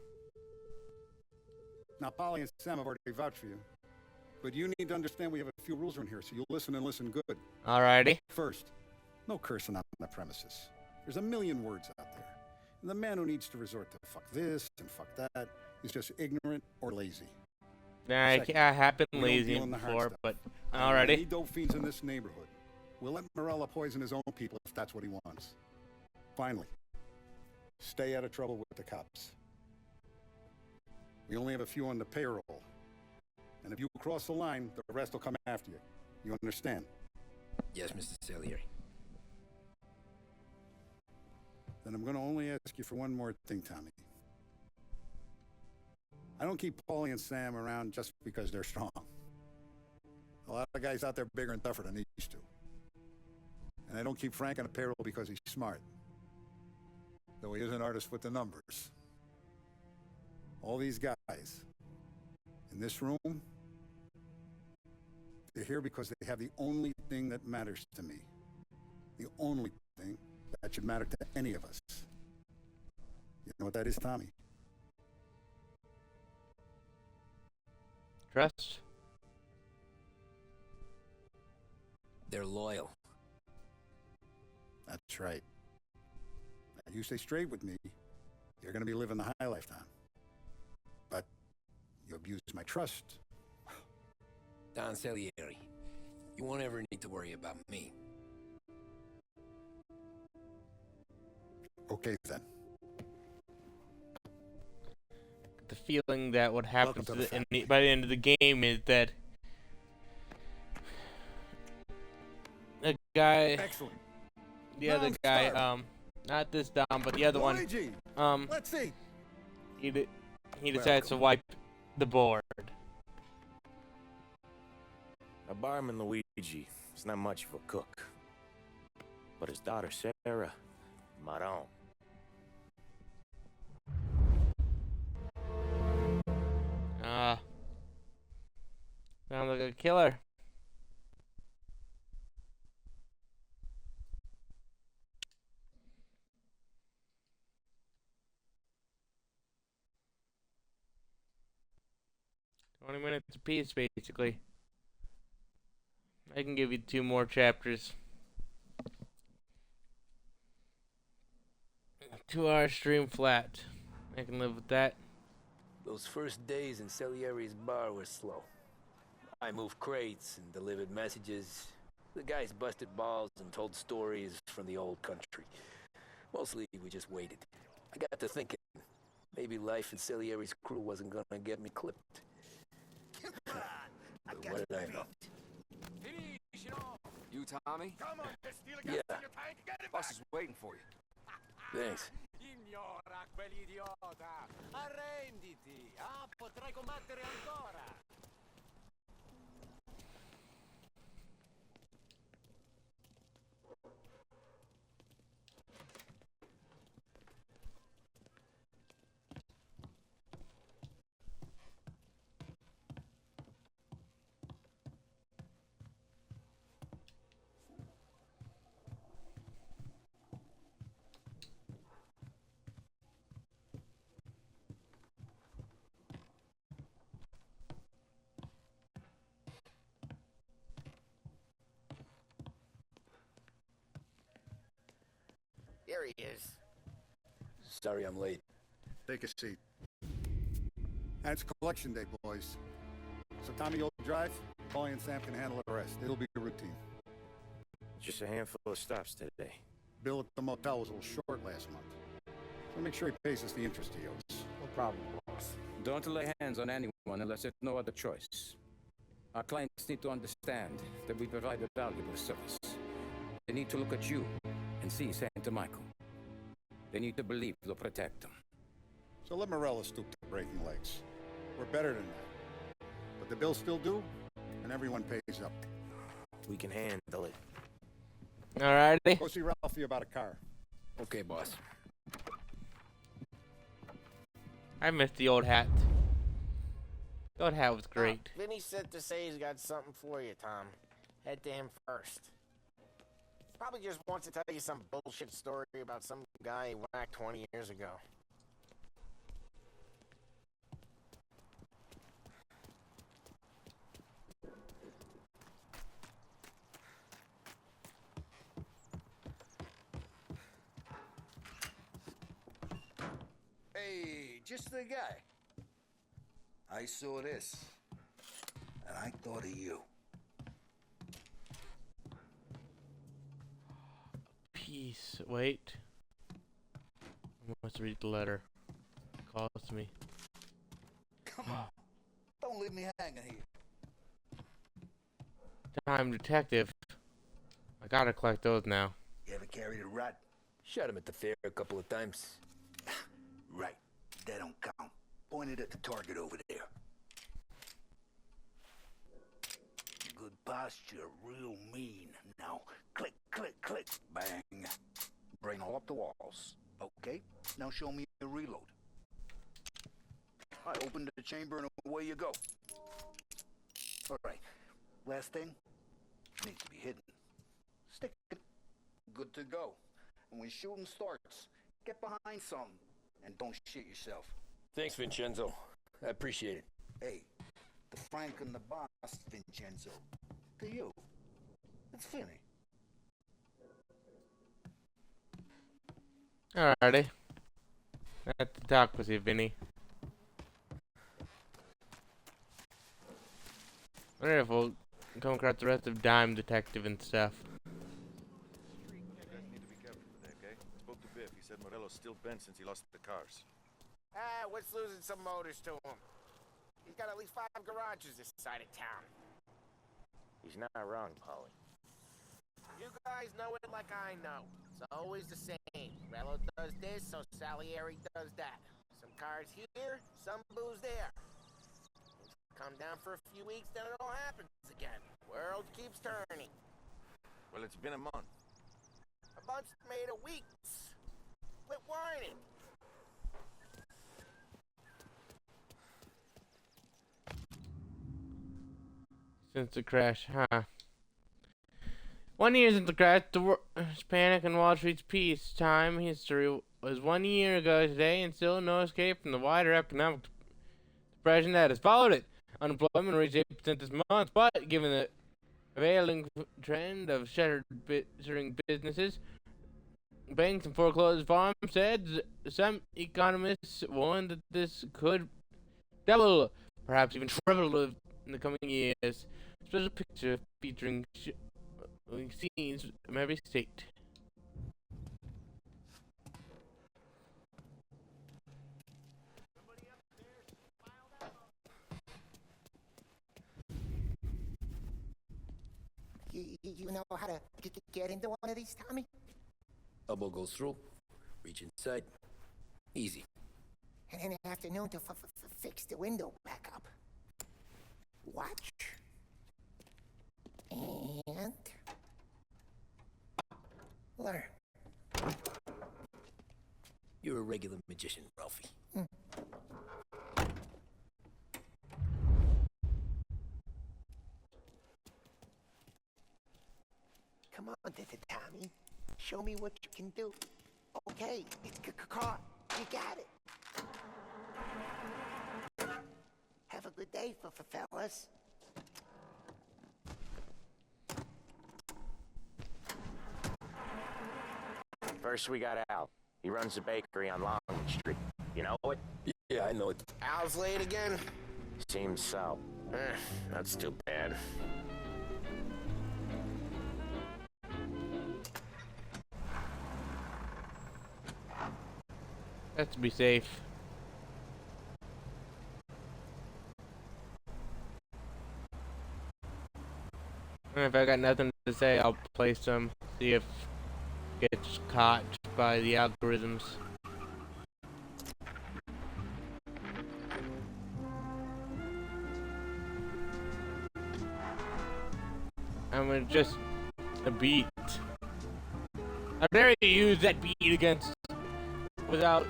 Now, Polly and Sam have already vouched for you. But you need to understand we have a few rules around here, so you'll listen and listen good. Alrighty. First, no cursing on the premises. There's a million words out there. And the man who needs to resort to fuck this and fuck that is just ignorant or lazy. I have been lazy before, but alrighty. Any dope fiends in this neighborhood. We'll let Morello poison his own people if that's what he wants. Finally, stay out of trouble with the cops. We only have a few on the payroll. And if you cross the line, the rest will come after you. You understand? Yes, Mr. Salieri. Then I'm going to only ask you for one more thing, Tommy. I don't keep Paulie and Sam around just because they're strong. A lot of guys out there bigger and tougher than these two. And I don't keep Frank on the payroll because he's smart. Though he is an artist with the numbers. All these guys in this room, they're here because they have the only thing that matters to me. The only thing that should matter to any of us. You know what that is, Tommy? Trust. They're loyal. That's right. Now, you stay straight with me, you're going to be living the high lifetime. But you abuse my trust. Don Salieri, you won't ever need to worry about me. Okay, then. The feeling that what happens by the end of the game is that the guy, excellent. The other guy, not this Dom, but the other one, let's see. He decides to wipe the board. A barman Luigi is not much of a cook. But his daughter Sarah, Maron. Sounds like a killer. $20 apiece, basically. I can give you 2 more chapters. 2-hour stream flat. I can live with that. Those first days in Salieri's bar were slow. I moved crates and delivered messages. The guys busted balls and told stories from the old country. Mostly, we just waited. I got to thinking, maybe life in Salieri's crew wasn't gonna get me clipped. But what did I know? You, Tommy? Yeah. Boss is waiting for you. Thanks. Ignora quell'idiota! Arrenditi! Ah, potrai combattere ancora! Here he is. Sorry I'm late. Take a seat. And it's collection day, boys. So Tommy, you'll drive? Paulie and Sam can handle the rest. It'll be routine. Just a handful of stops today. Bill at the motel was a little short last month. So make sure he pays us the interest he owes. No problem, boss. Don't lay hands on anyone unless there's no other choice. Our clients need to understand that we provide a valuable service. They need to look at you and see Santa Michael. They need to believe you'll protect them. So let Morello stoop to breaking legs. We're better than that. But the bill's still due, and everyone pays up. We can handle it. Alrighty. Go see Ralphie about a car. Okay, boss. I miss the old hat. The old hat was great. Vinny said to say he's got something for you, Tom. Head to him first. Probably just wants to tell you some bullshit story about some guy he whacked 20 years ago. Hey, just the guy. I saw this, and I thought of you. Peace. Wait. I must read the letter. It calls to me. Come on. Don't leave me hanging here. Time detective. I gotta collect those now. You ever carried a rat? Shot him at the fair a couple of times. Right. That don't count. Pointed at the target over there. Good posture, real mean. Now, click, click, click, bang. Bring all up the walls. Okay, now show me a reload. I opened the chamber and away you go. All right, last thing, needs to be hidden. Stick it. Good to go. And when shooting starts, get behind something and don't shit yourself. Thanks, Vincenzo. I appreciate it. Hey, the Frank and the boss, Vincenzo. To you. It's Vinny. Alrighty. I have to talk with you, Vinny. I wonder if we'll come across the rest of Dime Detective and stuff. You guys need to be careful today, okay? Spoke to Biff. He said Morello's still bent since he lost the cars. What's losing some motors to him? He's got at least 5 garages this side of town. He's not wrong, Paulie. You guys know it like I know. It's always the same. Rello does this, so Salieri does that. Some cars here, some booze there. Come down for a few weeks, then it all happens again. World keeps turning. Well, it's been a month. A bunch made of weeks. Quit whining. Since the crash, huh? 1 year since the crash, the panic and Wall Street's peacetime history was 1 year ago today, and still no escape from the wider economic depression that has followed it. Unemployment reached 8% this month, but given the prevailing trend of shuttering businesses, banks and foreclosed farms said some economists warned that this could double, perhaps even triple in the coming years. Special picture featuring scenes from every state. You know how to get into one of these, Tommy? Elbow goes through. Reach inside. Easy. And in the afternoon to fix the window back up. Watch. And... learn. You're a regular magician, Ralphie. Come on, Tommy. Show me what you can do. Okay, it's caught. You got it. Have a good day, fellas. First, we got Al. He runs a bakery on Long Street. You know it? Yeah, I know it. Al's late again? Seems so. That's too bad. Let's be safe. And if I got nothing to say, I'll play some, see if it gets caught by the algorithms. I'm gonna just a beat. I dare you use that beat against without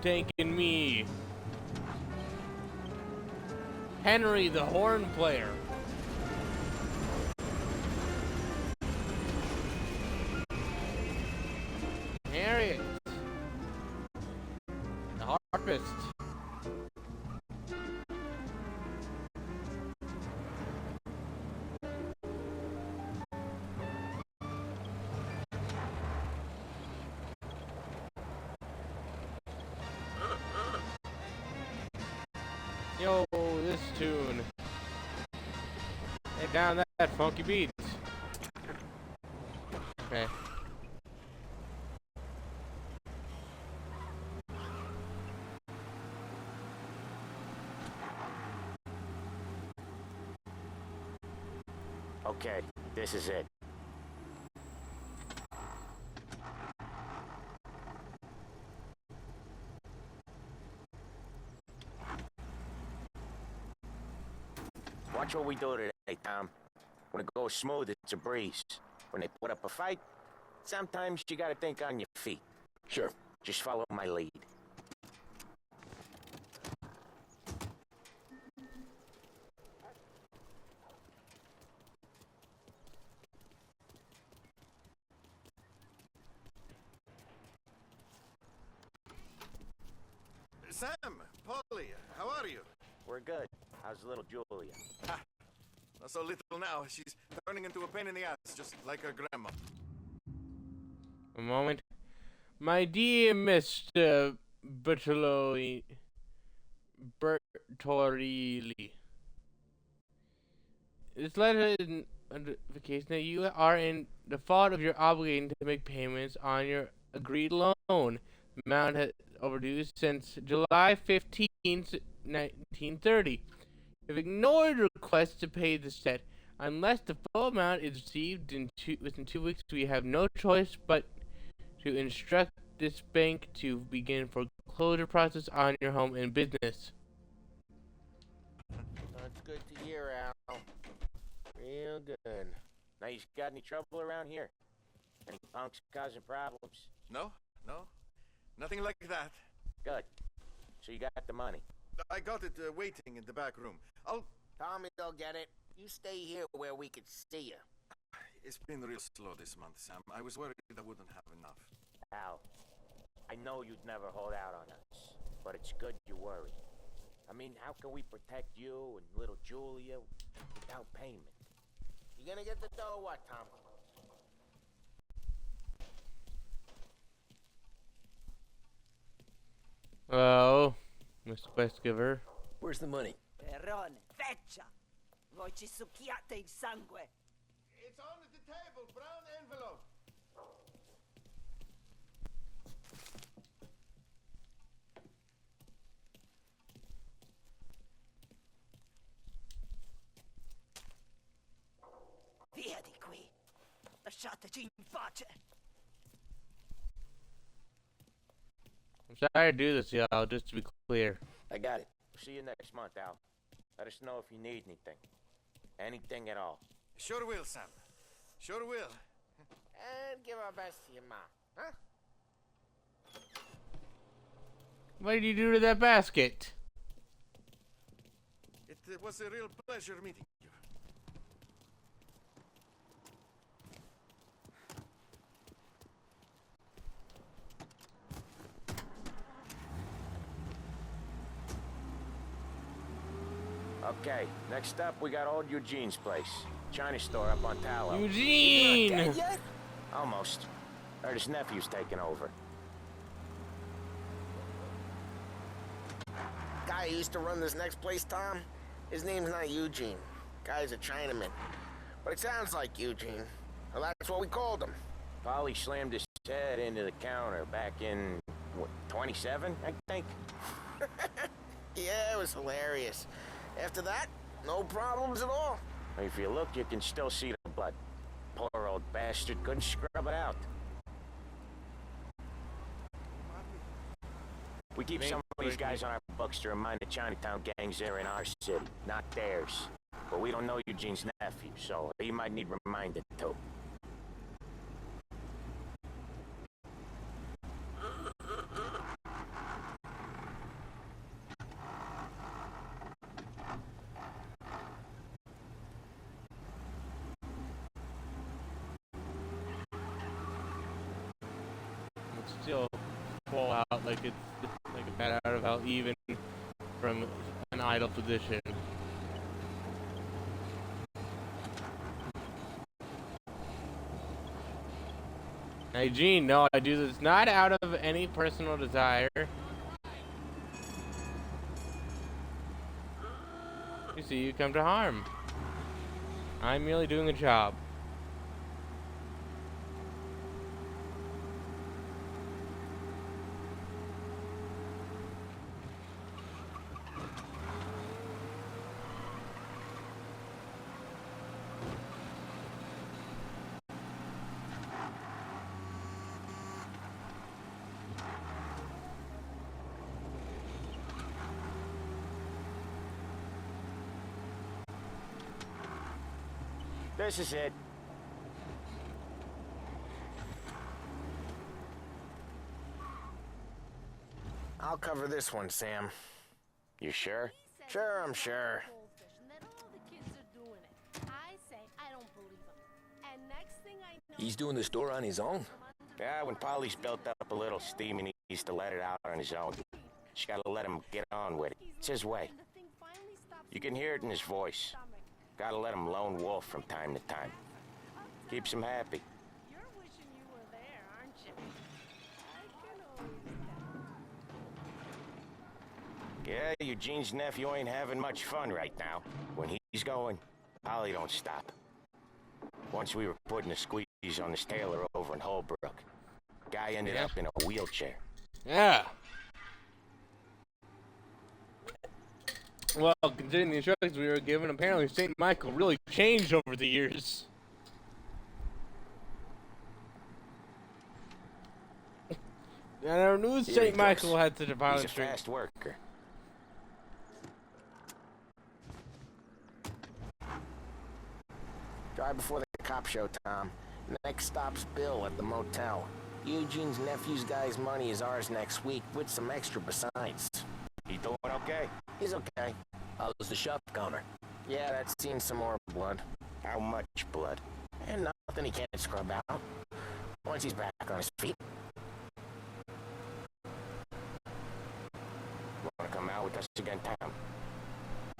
thanking me. Henry the horn player. Harriet the harpist. Yo, this tune. Hey, down that funky beat. Okay. Okay, this is it. Watch what we do today, Tom. When it goes smooth, it's a breeze. When they put up a fight, sometimes you gotta think on your feet. Sure. Just follow my lead. Sam, Polly, how are you? We're good. How's little Julia? Ha! Not so little now. She's turning into a pain in the ass, just like her grandma. A moment. My dear Mr. Bertolini. This letter is an indication that you are in default of your obligation to make payments on your agreed loan. The amount has overdue since July 15th, 1930. You've ignored requests to pay this debt. Unless the full amount is received within 2 weeks, we have no choice but to instruct this bank to begin foreclosure process on your home and business. That's good to hear, Al. Real good. Now, you got any trouble around here? Any punks causing problems? No, no. Nothing like that. Good. So you got the money? I got it waiting in the back room. Tommy, go get it. You stay here where we could see you. It's been real slow this month, Sam. I was worried I wouldn't have enough. Al, I know you'd never hold out on us, but it's good you worry. I mean, how can we protect you and little Julia without payment? You gonna get the dough or what, Tom? Oh, Mr. Quest Giver. Where's the money? Perrone, feccia! Voi ci succhiate il sangue! It's on the table, brown envelope. Via di qui! Lasciateci in pace! I'm sorry to do this, y'all, just to be clear. I got it. See you next month, Al. Let us know if you need anything. Anything at all. Sure will, Sam. Sure will. And give our best to your ma, huh? What did you do to that basket? It was a real pleasure meeting you. Okay, next up we got old Eugene's place. China store up on Tallow. Eugene! You not dead yet? Almost. Heard his nephew's taking over. guy who used to run this next place, Tom? His name's not Eugene. Guy's a Chinaman. But it sounds like Eugene. Well, that's what we called him. Polly slammed his head into the counter back in, what, 27, I think? Yeah, it was hilarious. After that, no problems at all. If you look, you can still see the blood. Poor old bastard couldn't scrub it out. We keep some of these guys on our books to remind the Chinatown gangs they're in our city, not theirs. But we don't know Eugene's nephew, so he might need reminded too. Still fall out like it's like a bat out of hell, even from an idle position. Now, Eugene, no, I do this not out of any personal desire. You see, you come to harm. I'm merely doing a job. This is it. I'll cover this one, Sam. You sure? Sure, I'm sure. He's doing the store on his own? Yeah, when Polly's built up a little steam and he needs to let it out on his own. Just gotta let him get on with it. It's his way. You can hear it in his voice. Gotta let him lone wolf from time to time. Keeps him happy. You're wishing you were there, aren't you? I can always Yeah, Eugene's nephew ain't having much fun right now. When he's going, Polly don't stop. Once we were putting a squeeze on this tailor over in Holbrook. Guy ended up in a wheelchair. Yeah. Well, considering the instructions we were given, apparently St. Michael really changed over the years. I never knew St. Michael had such a violent He's a streak. fast worker. Drive before the cop show, Tom. Next stop's Bill at the motel. Eugene's nephew's guy's money is ours next week, with some extra besides. He doing okay? He's okay. How's the shop counter? Yeah, that's seen some more blood. How much blood? And nothing he can't scrub out. Once he's back on his feet. Want to come out with us again, Tom?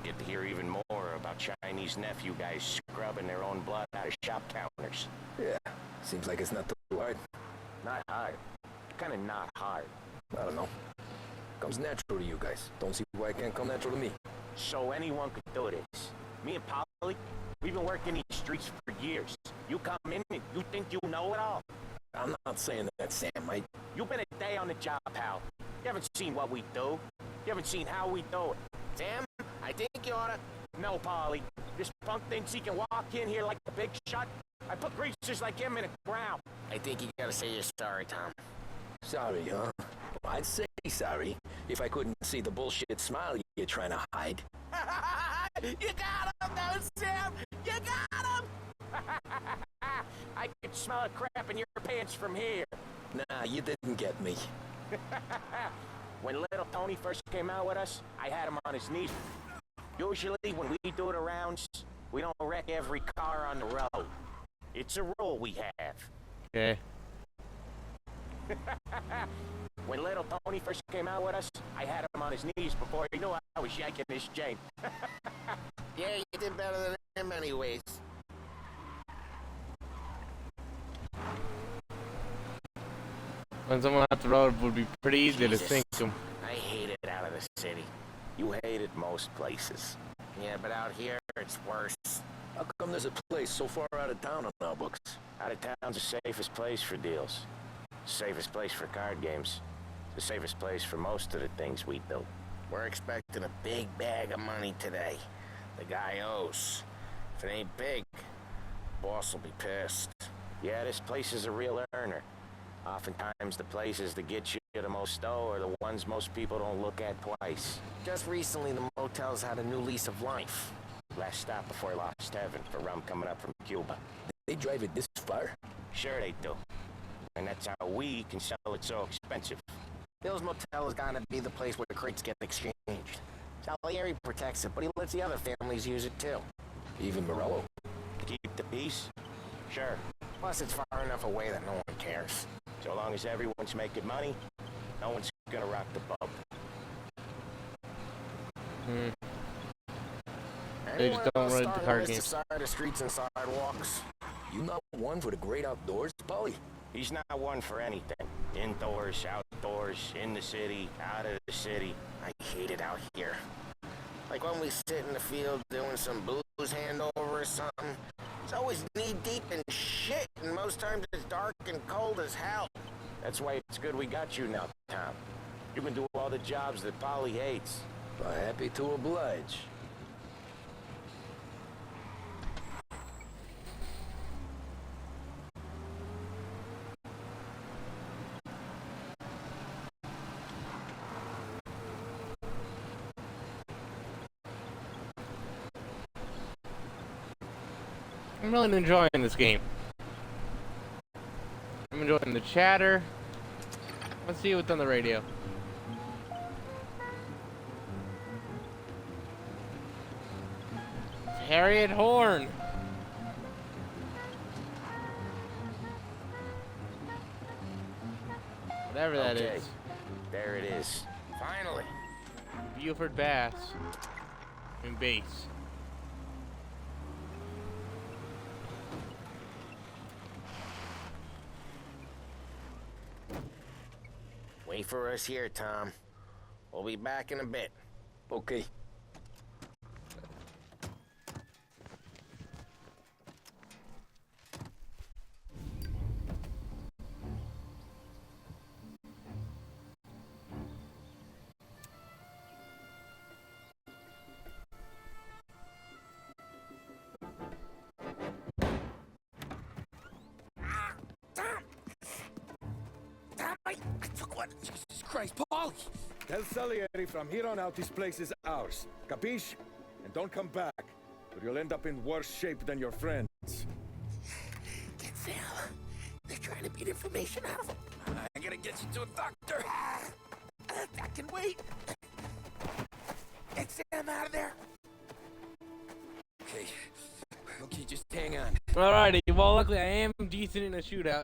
Get to hear even more about Chinese nephew guys scrubbing their own blood out of shop counters. Yeah, seems like it's not too hard. Not hard. Kinda not hard. I don't know. Comes natural to you guys. Don't see why it can't come natural to me. So anyone could do this. Me and Polly, we've been working these streets for years. You come in and you think you know it all. I'm not saying that, Sam. You've been a day on the job, pal. You haven't seen what we do. You haven't seen how we do it. Sam, I think you oughta... No, Polly. This punk thinks he can walk in here like a big shot. I put greasers like him in the ground. I think you gotta say you're sorry, Tom. Sorry, huh? Well, I'd say sorry if I couldn't see the bullshit smile you're trying to hide. You got him, though, Sam! You got him! I could smell a crap in your pants from here. Nah, you didn't get me. When little Tony first came out with us, I had him on his knees. Usually, when we do the rounds, we don't wreck every car on the road. It's a rule we have. Okay. When little Tony first came out with us, I had him on his knees before he knew I was yanking his chain. Yeah, you did better than him anyways. When someone off the road would be pretty easy to Jesus. sink them. I hate it out of the city. You hate it most places. Yeah, but out here, it's worse. How come there's a place so far out of town on our books? Out of town's the safest place for deals. Safest place for card games. The safest place for most of the things we do. We're expecting a big bag of money today. The guy owes. If it ain't big, boss will be pissed. Yeah, this place is a real earner. Oftentimes the places that get you the most dough are the ones most people don't look at twice. Just recently the motel's had a new lease of life. Last stop before Lost Heaven for rum coming up from Cuba. They drive it this far? Sure they do. And that's how we can sell it so expensive. Bill's Motel is gonna be the place where the crates get exchanged. Salieri protects it, but he lets the other families use it too. Even Morello? Keep the peace? Sure. Plus it's far enough away that no one cares. So long as everyone's making money, no one's gonna rock the boat. They just don't run the card games. Side of streets and sidewalks. You not one for the great outdoors, Polly? He's not one for anything. Indoors, outdoors, in the city, out of the city. I hate it out here. Like when we sit in the field doing some booze handover or something. It's always knee-deep in shit, and most times it's dark and cold as hell. That's why it's good we got you now, Tom. You can do all the jobs that Polly hates. Happy to oblige. I'm really enjoying this game. I'm enjoying the chatter. Let's see what's on the radio. Harriet Horn. Whatever that is. There it is. Finally. Buford Bass. And bass. Wait for us here, Tom. We'll be back in a bit. Okay. Jesus Christ, Paul! Tell Salieri from here on out this place is ours. Capiche? And don't come back, or you'll end up in worse shape than your friends. Get Sam. They're trying to beat information out of him. I gotta get you to a doctor. I can wait. Get Sam out of there. Okay, just hang on. Alrighty, well luckily I am decent in a shootout.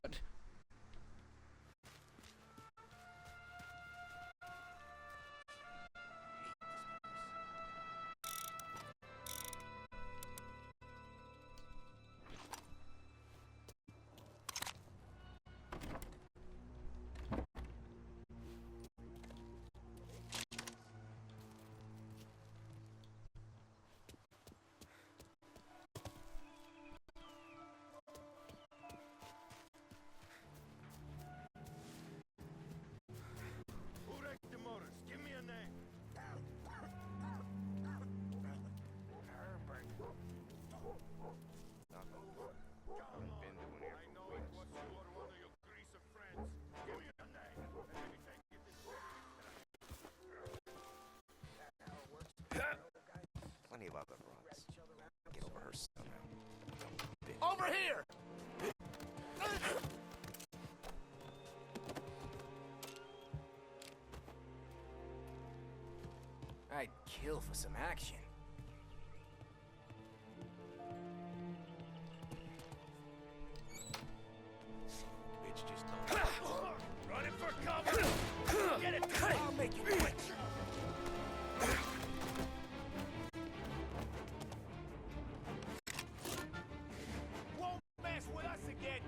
Plenty of other runs. Get over her somehow. Over here! I'd kill for some action. Bitch just don't. Running for cover! Get it! I'll make you quick! Won't mess with us again!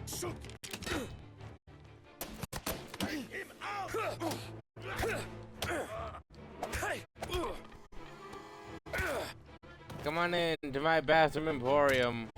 Shoot! Him out! Come on in to my bathroom emporium.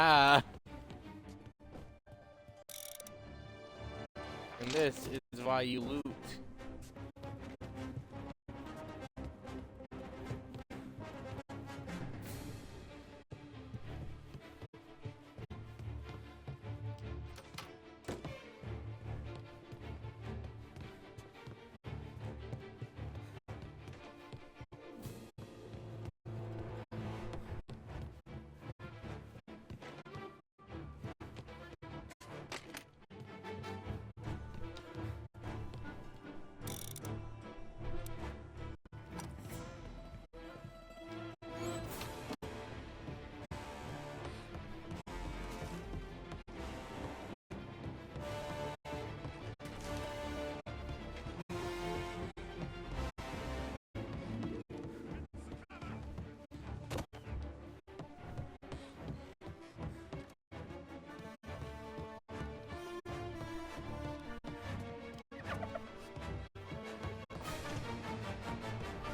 Ah. And this is why you loot.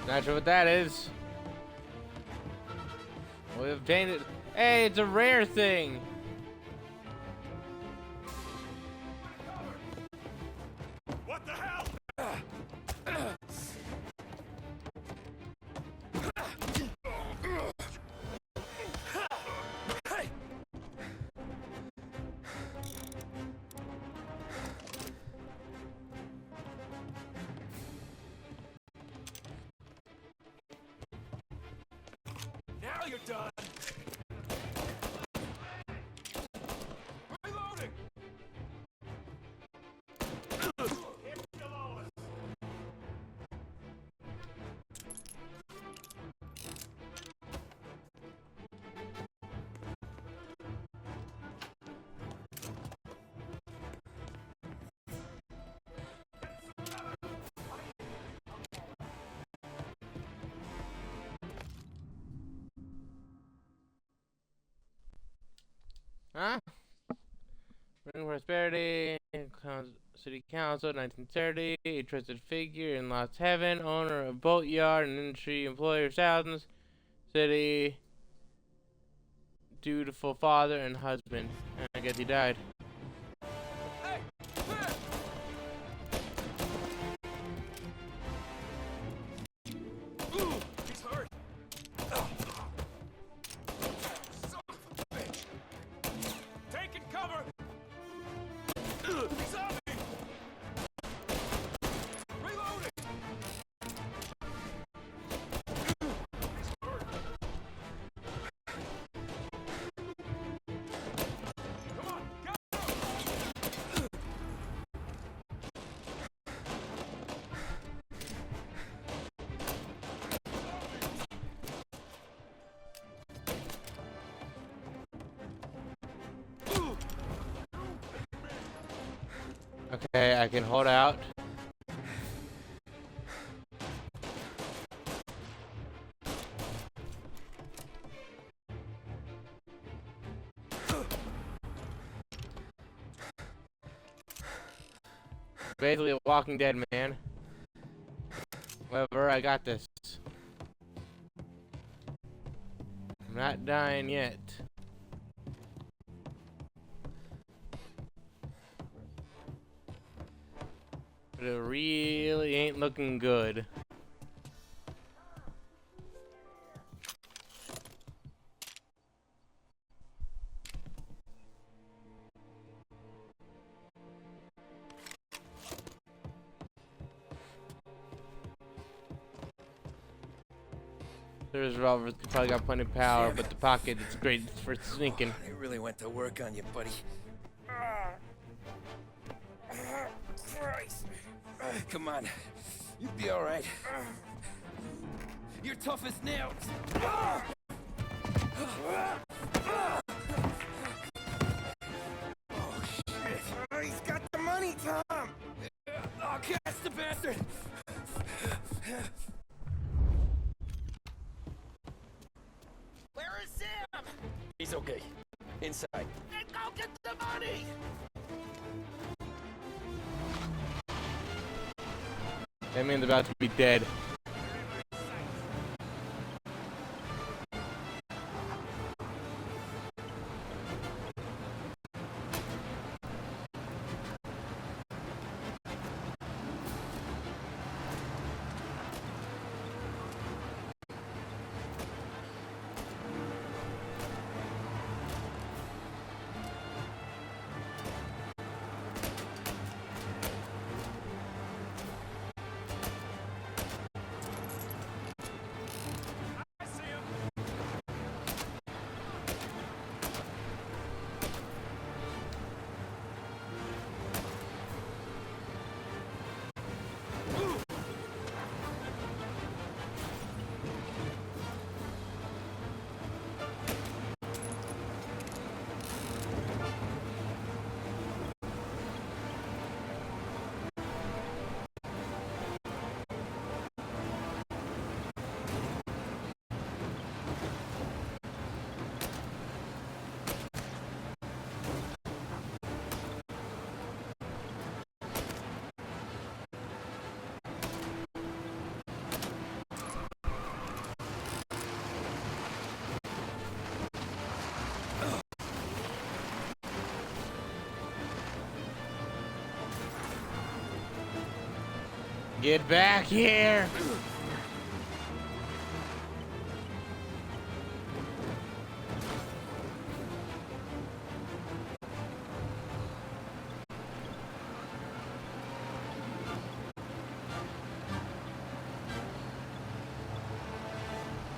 Not sure what that is. We obtained it. Hey, it's a rare thing. What the hell? Now you're done. Reloading. Hit below us. Huh? Bring prosperity. City Council, 1930. A trusted figure in Lost Heaven. Owner of boatyard and industry. Employer of thousands. City. Dutiful father and husband. And I guess he died. He's hurt. Son of a bitch. Taking cover. He's on me. Reloading. He's hurt. Come on, go. Okay, I can hold out. Basically a Walking Dead man. However, I got this. I'm not dying yet. But it really ain't looking good. There's revolver. Probably got plenty of power, but the pocket is great for sneaking. They really went to work on you, buddy. Christ. Come on. You'll be all right. You're tough as nails. Oh, shit. He's got the money, Tom. I'll catch the bastard. Where is Sam? He's okay. Inside. Then go get the money! That man's about to be dead. Get back here!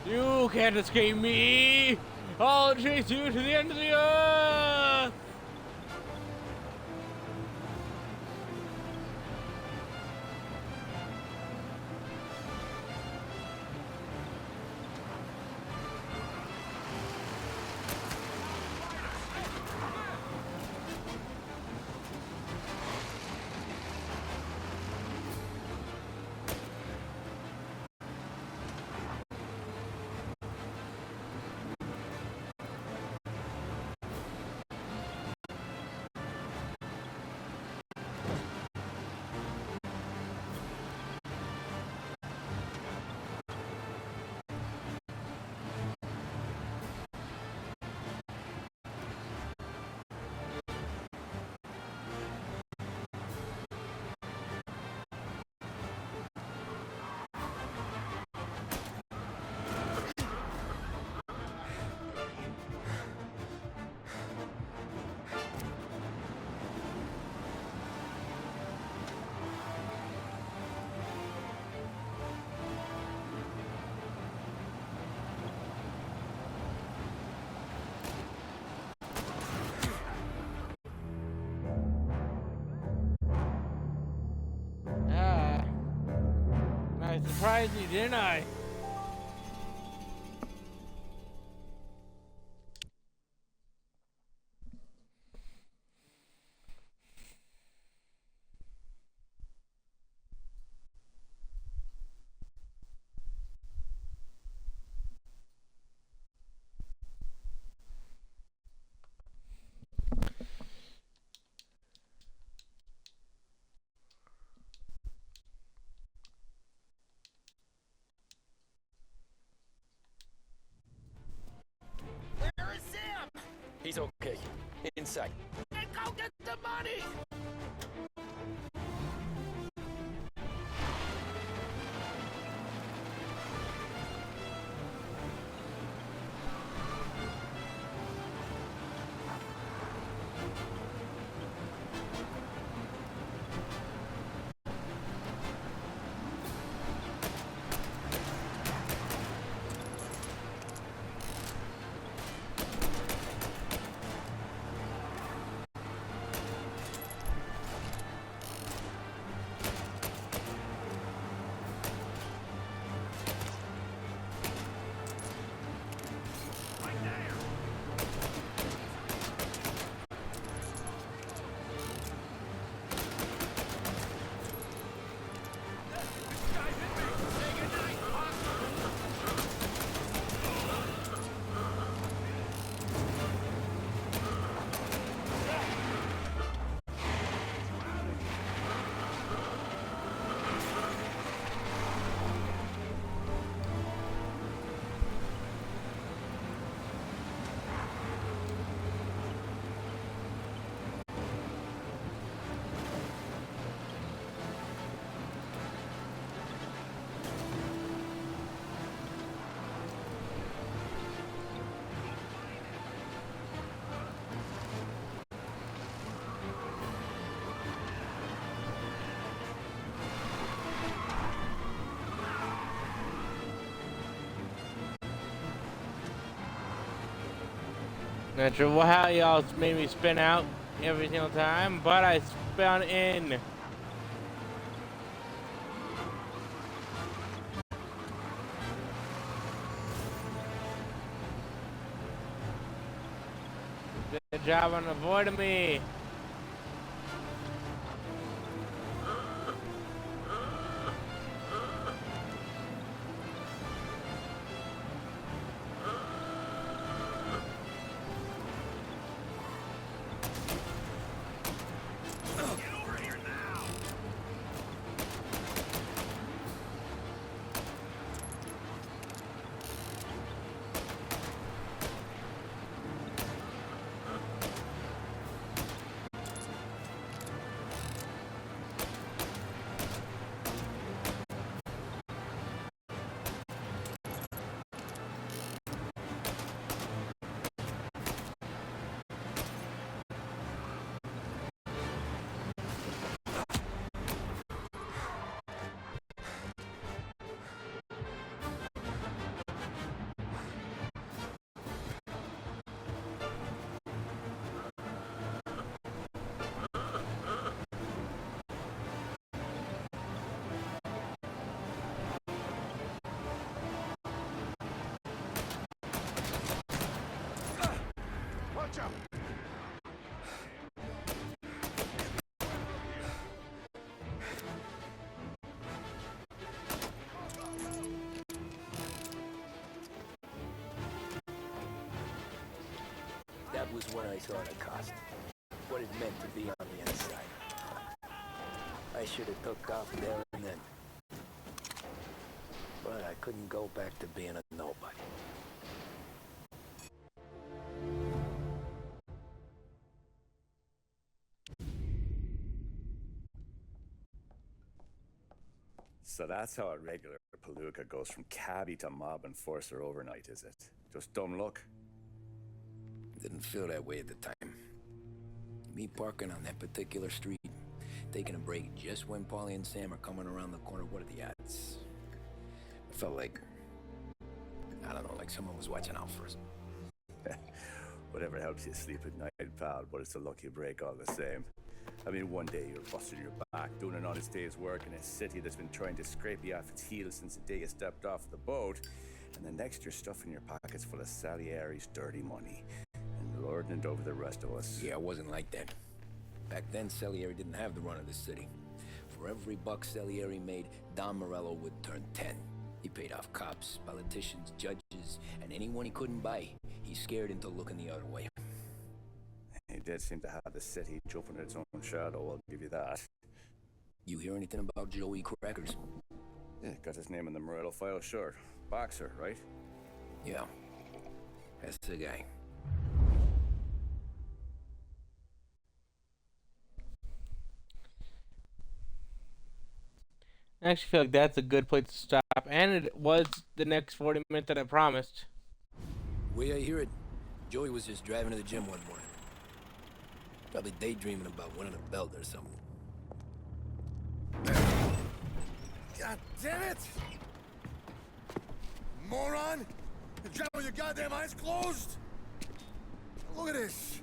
You can't escape me! I'll chase you to the end of the earth! I surprised you, didn't I? Where is Sam? He's okay. Inside. Then go get the money! Not sure how y'all made me spin out every single time, but I spun in. Good job on avoiding me. Watch out! That was when I saw the cost. What it meant to be on the inside. I should have took off there and then. But I couldn't go back to being a nobody. So that's how a regular palooka goes from cabbie to mob enforcer overnight, is it? Just dumb luck? Didn't feel that way at the time. Me parking on that particular street, taking a break just when Paulie and Sam are coming around the corner, what are the odds? It felt like, I don't know, like someone was watching out for us. Whatever helps you sleep at night, pal, but it's a lucky break all the same. I mean, one day you're busting your back, doing an honest day's work in a city that's been trying to scrape you off its heels since the day you stepped off the boat, and the next you're stuffing your pockets full of Salieri's dirty money and lording it over the rest of us. Yeah, it wasn't like that. Back then, Salieri didn't have the run of the city. For every buck Salieri made, Don Morello would turn 10. He paid off cops, politicians, judges, and anyone he couldn't buy. He scared into looking the other way. He did seem to have the city jumping at its own shadow, I'll give you that. You hear anything about Joey Crackers? Yeah, got his name in the Morello file, sure. Boxer, right? Yeah, that's the guy. I actually feel like that's a good place to stop, and it was the next 40 minutes that I promised. The way I hear it, Joey was just driving to the gym one morning. Probably daydreaming about winning a belt or something. God damn it! Moron! You're driving with your goddamn eyes closed! Look at this!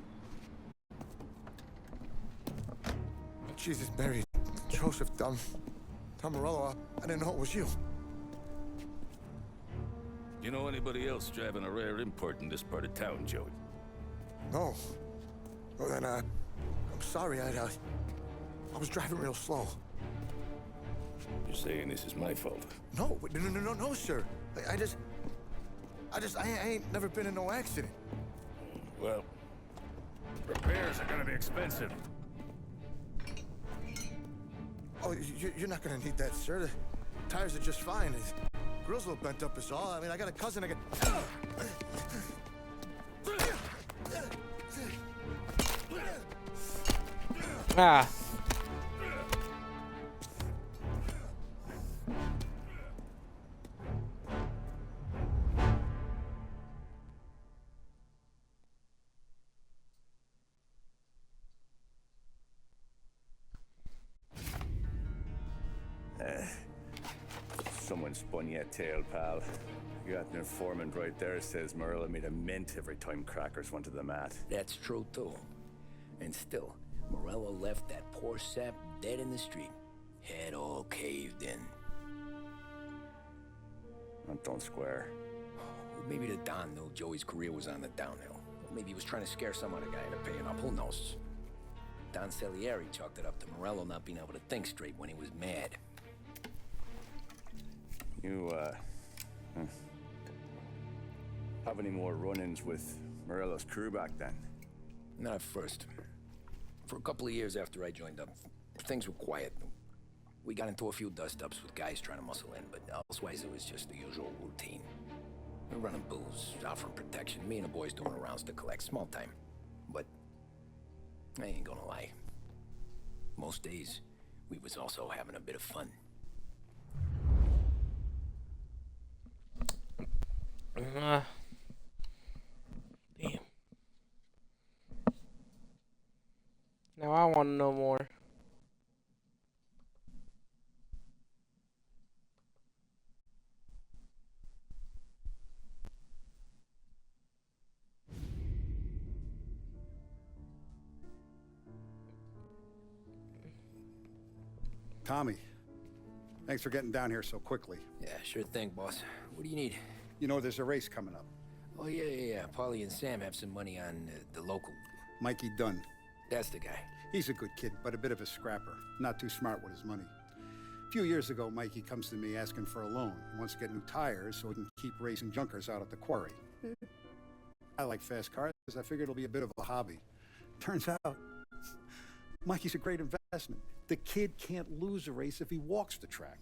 Jesus, Mary, Joseph, Tom Morello, I didn't know it was you. You know anybody else driving a rare import in this part of town, Joey? No. Well then, I'm sorry, I was driving real slow. You're saying this is my fault? No, no, sir. I ain't never been in no accident. Well, repairs are gonna be expensive. Oh, you're not gonna need that, sir. The tires are just fine. His grill's a little bent up is all. I mean, I got a cousin I can... Ah. Someone haven't spun yet, tail, pal. You got an informant right there says Morello made a mint every time crackers went to the mat. That's true, too. And still, Morello left that poor sap dead in the street. Head all caved in. That don't square. Maybe the Don knew Joey's career was on the downhill. Maybe he was trying to scare some other guy into paying up, who knows? Don Salieri chalked it up to Morello not being able to think straight when he was mad. You, have any more run-ins with Morello's crew back then? Not at first. For a couple of years after I joined up, things were quiet. We got into a few dust-ups with guys trying to muscle in, but elsewise it was just the usual routine. We're running booze, offering protection, me and the boys doing rounds to collect, small time. But I ain't gonna lie. Most days, we was also having a bit of fun. Damn. Now I want to know more. Tommy, thanks for getting down here so quickly. Yeah, sure thing, boss. What do you need? You know there's a race coming up. Oh, yeah. Paulie and Sam have some money on the local. Mikey Dunn. That's the guy. He's a good kid, but a bit of a scrapper. Not too smart with his money. A few years ago, Mikey comes to me asking for a loan. He wants to get new tires so he can keep racing junkers out at the quarry. I like fast cars. I figured it'll be a bit of a hobby. Turns out, Mikey's a great investment. The kid can't lose a race if he walks the track.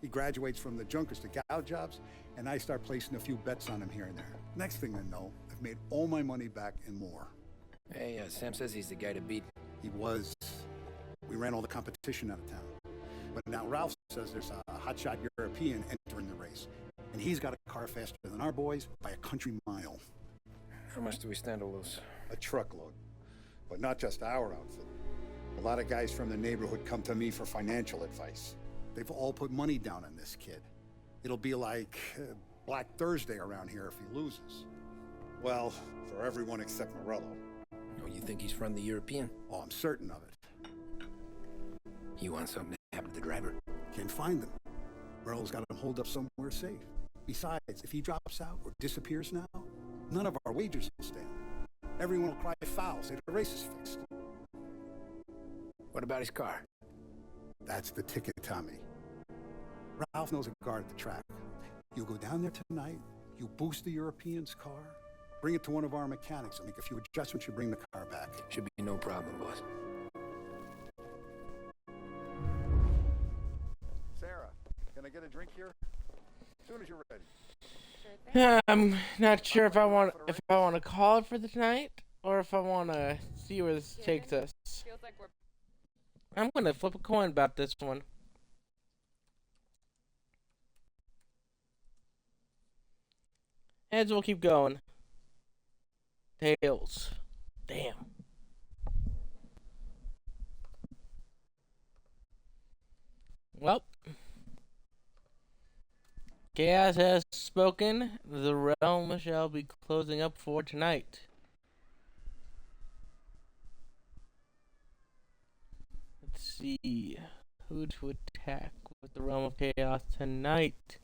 He graduates from the junkers to gal jobs, and I start placing a few bets on him here and there. Next thing I know, I've made all my money back and more. Hey, Sam says he's the guy to beat. He was. We ran all the competition out of town. But now Ralph says there's a hotshot European entering the race, and he's got a car faster than our boys by a country mile. How much do we stand to lose? A truckload. But not just our outfit. A lot of guys from the neighborhood come to me for financial advice. They've all put money down on this kid. It'll be like Black Thursday around here if he loses. Well, for everyone except Morello. Oh, you think he's from the European? Oh, I'm certain of it. You want something to happen to the driver? Can't find them. Morello's got him holed up somewhere safe. Besides, if he drops out or disappears now, none of our wagers will stand. Everyone will cry foul, say the race is fixed. What about his car? That's the ticket, Tommy. Ralph knows a guard at the track. You go down there tonight, you boost the European's car, bring it to one of our mechanics, and make a few adjustments, you bring the car back. Should be no problem, boss. Sarah, can I get a drink here? As soon as you're ready. I'm not sure if I want to call it for the night or if I want to see where this takes us. I'm gonna flip a coin about this one. Heads will keep going. Tails. Damn. Well. Chaos has spoken. The realm shall be closing up for tonight. Let's see. Who to attack with the realm of chaos tonight?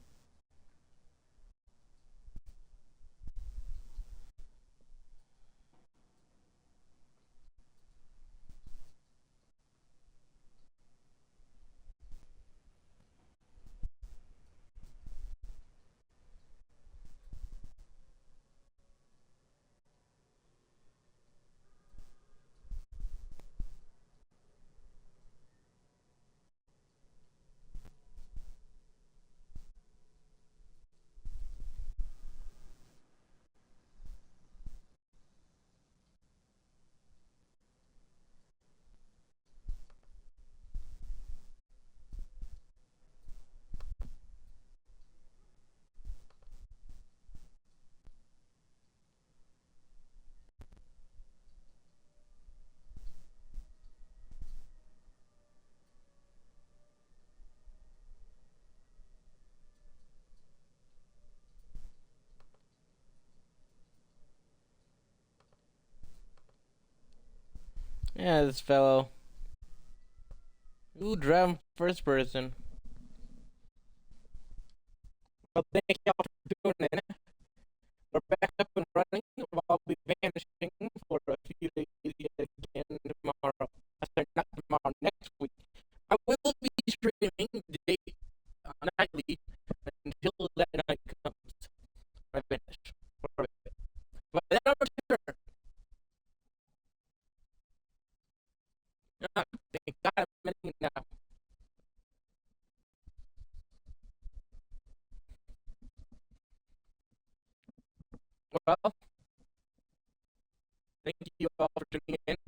Yeah, this fellow. Ooh, driving first person. Well, thank y'all for tuning in. We're back up and running. I'll be vanishing for a few days yet again tomorrow. Sorry, not tomorrow, next week. I will be streaming nightly until that night comes. I finish. For a bit. But then I'll return. Thank God I'm winning now. Well, thank you all for tuning in.